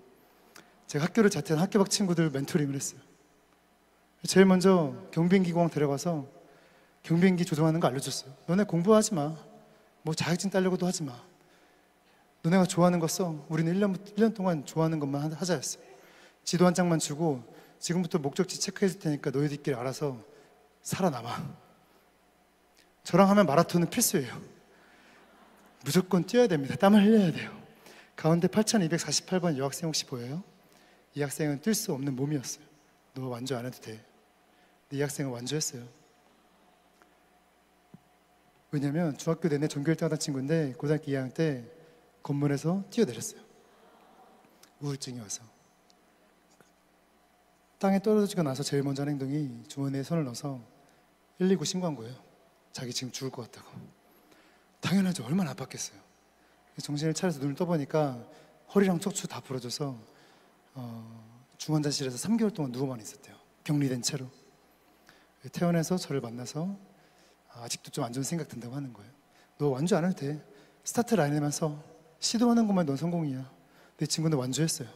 제가 학교를 자퇴한 학교 밖 친구들 멘토링을 했어요. 제일 먼저 경비행기공항 데려가서 경비행기 조종하는 거 알려줬어요. 너네 공부하지 마. 뭐 자격증 따려고도 하지 마. 너네가 좋아하는 거 써. 우리는 1년 동안 좋아하는 것만 하자였어요. 지도 한 장만 주고 지금부터 목적지 체크해 줄 테니까 너희들끼리 알아서 살아남아. 저랑 하면 마라톤은 필수예요. 무조건 뛰어야 됩니다. 땀을 흘려야 돼요. 가운데 8248번 여학생 혹시 보여요? 이 학생은 뛸 수 없는 몸이었어요. 너 완주 안 해도 돼. 근데 이 학생은 완주했어요. 왜냐면 중학교 내내 전교 1등 하던 친구인데 고등학교 2학년 때 건물에서 뛰어내렸어요. 우울증이 와서. 땅에 떨어지고 나서 제일 먼저 한 행동이 주머니에 손을 넣어서 119 신고한 거예요. 자기 지금 죽을 것 같다고. 당연하죠. 얼마나 아팠겠어요. 정신을 차려서 눈을 떠보니까 허리랑 척추 다 부러져서 중환자실에서 3개월 동안 누워만 있었대요. 격리된 채로. 퇴원해서 저를 만나서 아직도 좀 안 좋은 생각 든다고 하는 거예요. 너 완주 안 해도 돼. 스타트 라인에만 서. 시도하는 것만 넌 성공이야. 내 친구는 완주했어요.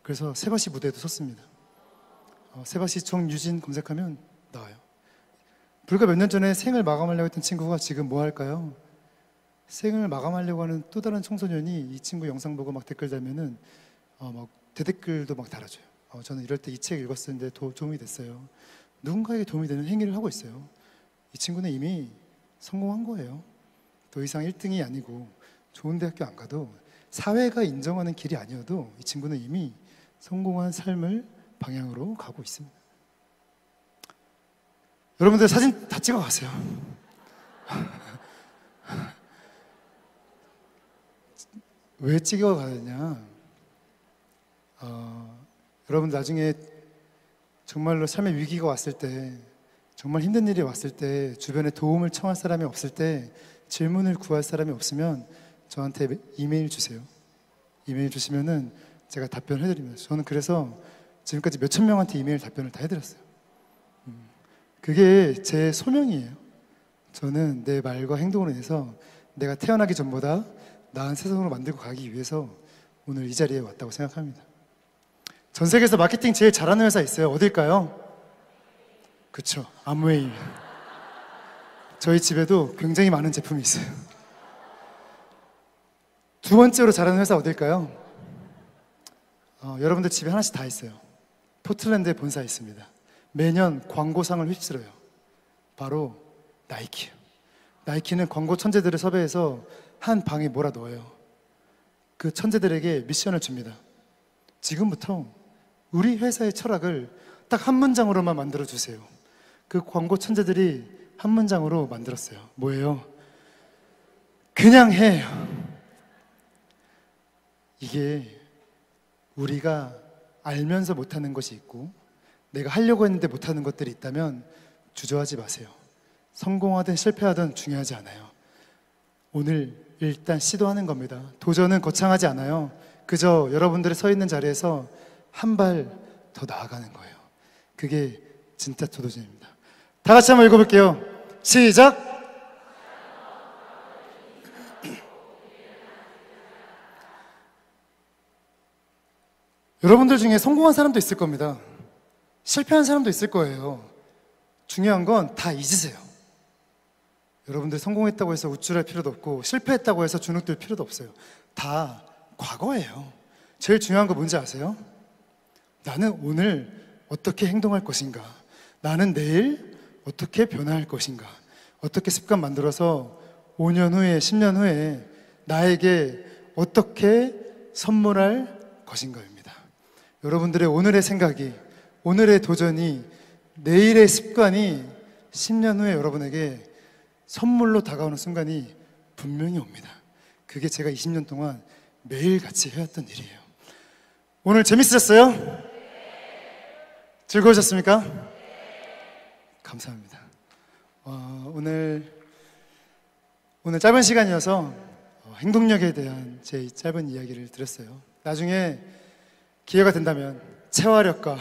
그래서 세바시 무대에도 섰습니다. 세바시 정유진 검색하면 나와요. 불과 몇 년 전에 생을 마감하려고 했던 친구가 지금 뭐 할까요? 생을 마감하려고 하는 또 다른 청소년이 이 친구 영상 보고 막 댓글 달면은 막 대댓글도 막 달아줘요. 저는 이럴 때 이 책 읽었었는데 도움이 됐어요. 누군가에게 도움이 되는 행위를 하고 있어요. 이 친구는 이미 성공한 거예요. 더 이상 1등이 아니고 좋은 대학교 안 가도 사회가 인정하는 길이 아니어도 이 친구는 이미 성공한 삶을 방향으로 가고 있습니다. 여러분들 사진 다 찍어 가세요. 왜 찍어 가느냐? 여러분 나중에 정말로 삶의 위기가 왔을 때, 정말 힘든 일이 왔을 때, 주변에 도움을 청할 사람이 없을 때, 질문을 구할 사람이 없으면 저한테 이메일 주세요. 이메일 주시면은 제가 답변을 해드립니다. 저는 그래서 지금까지 몇천 명한테 이메일 답변을 다 해드렸어요. 그게 제 소명이에요. 저는 내 말과 행동으로 인해서 내가 태어나기 전보다 나은 세상으로 만들고 가기 위해서 오늘 이 자리에 왔다고 생각합니다. 전 세계에서 마케팅 제일 잘하는 회사 있어요. 어딜까요? 그쵸, 암웨이. 저희 집에도 굉장히 많은 제품이 있어요. 두 번째로 잘하는 회사 어딜까요? 여러분들 집에 하나씩 다 있어요. 포틀랜드에 본사에 있습니다. 매년 광고상을 휩쓸어요. 바로 나이키예요. 나이키는 광고 천재들을 섭외해서 한 방에 몰아넣어요. 그 천재들에게 미션을 줍니다. 지금부터 우리 회사의 철학을 딱 한 문장으로만 만들어 주세요. 그 광고 천재들이 한 문장으로 만들었어요. 뭐예요? 그냥 해요. 이게 우리가 알면서 못하는 것이 있고 내가 하려고 했는데 못하는 것들이 있다면 주저하지 마세요. 성공하든 실패하든 중요하지 않아요. 오늘 일단 시도하는 겁니다. 도전은 거창하지 않아요. 그저 여러분들이 서 있는 자리에서 한 발 더 나아가는 거예요. 그게 진짜 도전입니다. 다 같이 한번 읽어볼게요. 시작! 여러분들 중에 성공한 사람도 있을 겁니다. 실패한 사람도 있을 거예요. 중요한 건 다 잊으세요. 여러분들 성공했다고 해서 우쭐할 필요도 없고 실패했다고 해서 주눅들 필요도 없어요. 다 과거예요. 제일 중요한 거 뭔지 아세요? 나는 오늘 어떻게 행동할 것인가? 나는 내일 어떻게 변화할 것인가? 어떻게 습관 만들어서 5년 후에 10년 후에 나에게 어떻게 선물할 것인가입니다. 여러분들의 오늘의 생각이, 오늘의 도전이, 내일의 습관이 10년 후에 여러분에게 선물로 다가오는 순간이 분명히 옵니다. 그게 제가 20년 동안 매일같이 해왔던 일이에요. 오늘 재밌으셨어요? 즐거우셨습니까? 감사합니다. 오늘 짧은 시간이어서 행동력에 대한 제 짧은 이야기를 드렸어요. 나중에 기회가 된다면 체화력과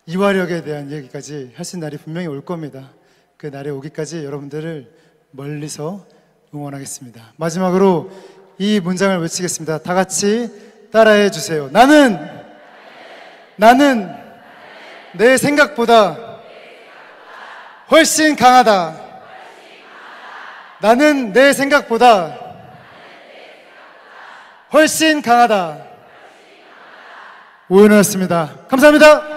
이화력에 대한 이야기까지 할 수 있는 날이 분명히 올 겁니다. 그 날에 오기까지 여러분들을 멀리서 응원하겠습니다. 마지막으로 이 문장을 외치겠습니다. 다 같이 따라해 주세요. 나는 내 생각보다 훨씬 강하다. 나는 내 생각보다 훨씬 강하다. 오연호였습니다. 감사합니다.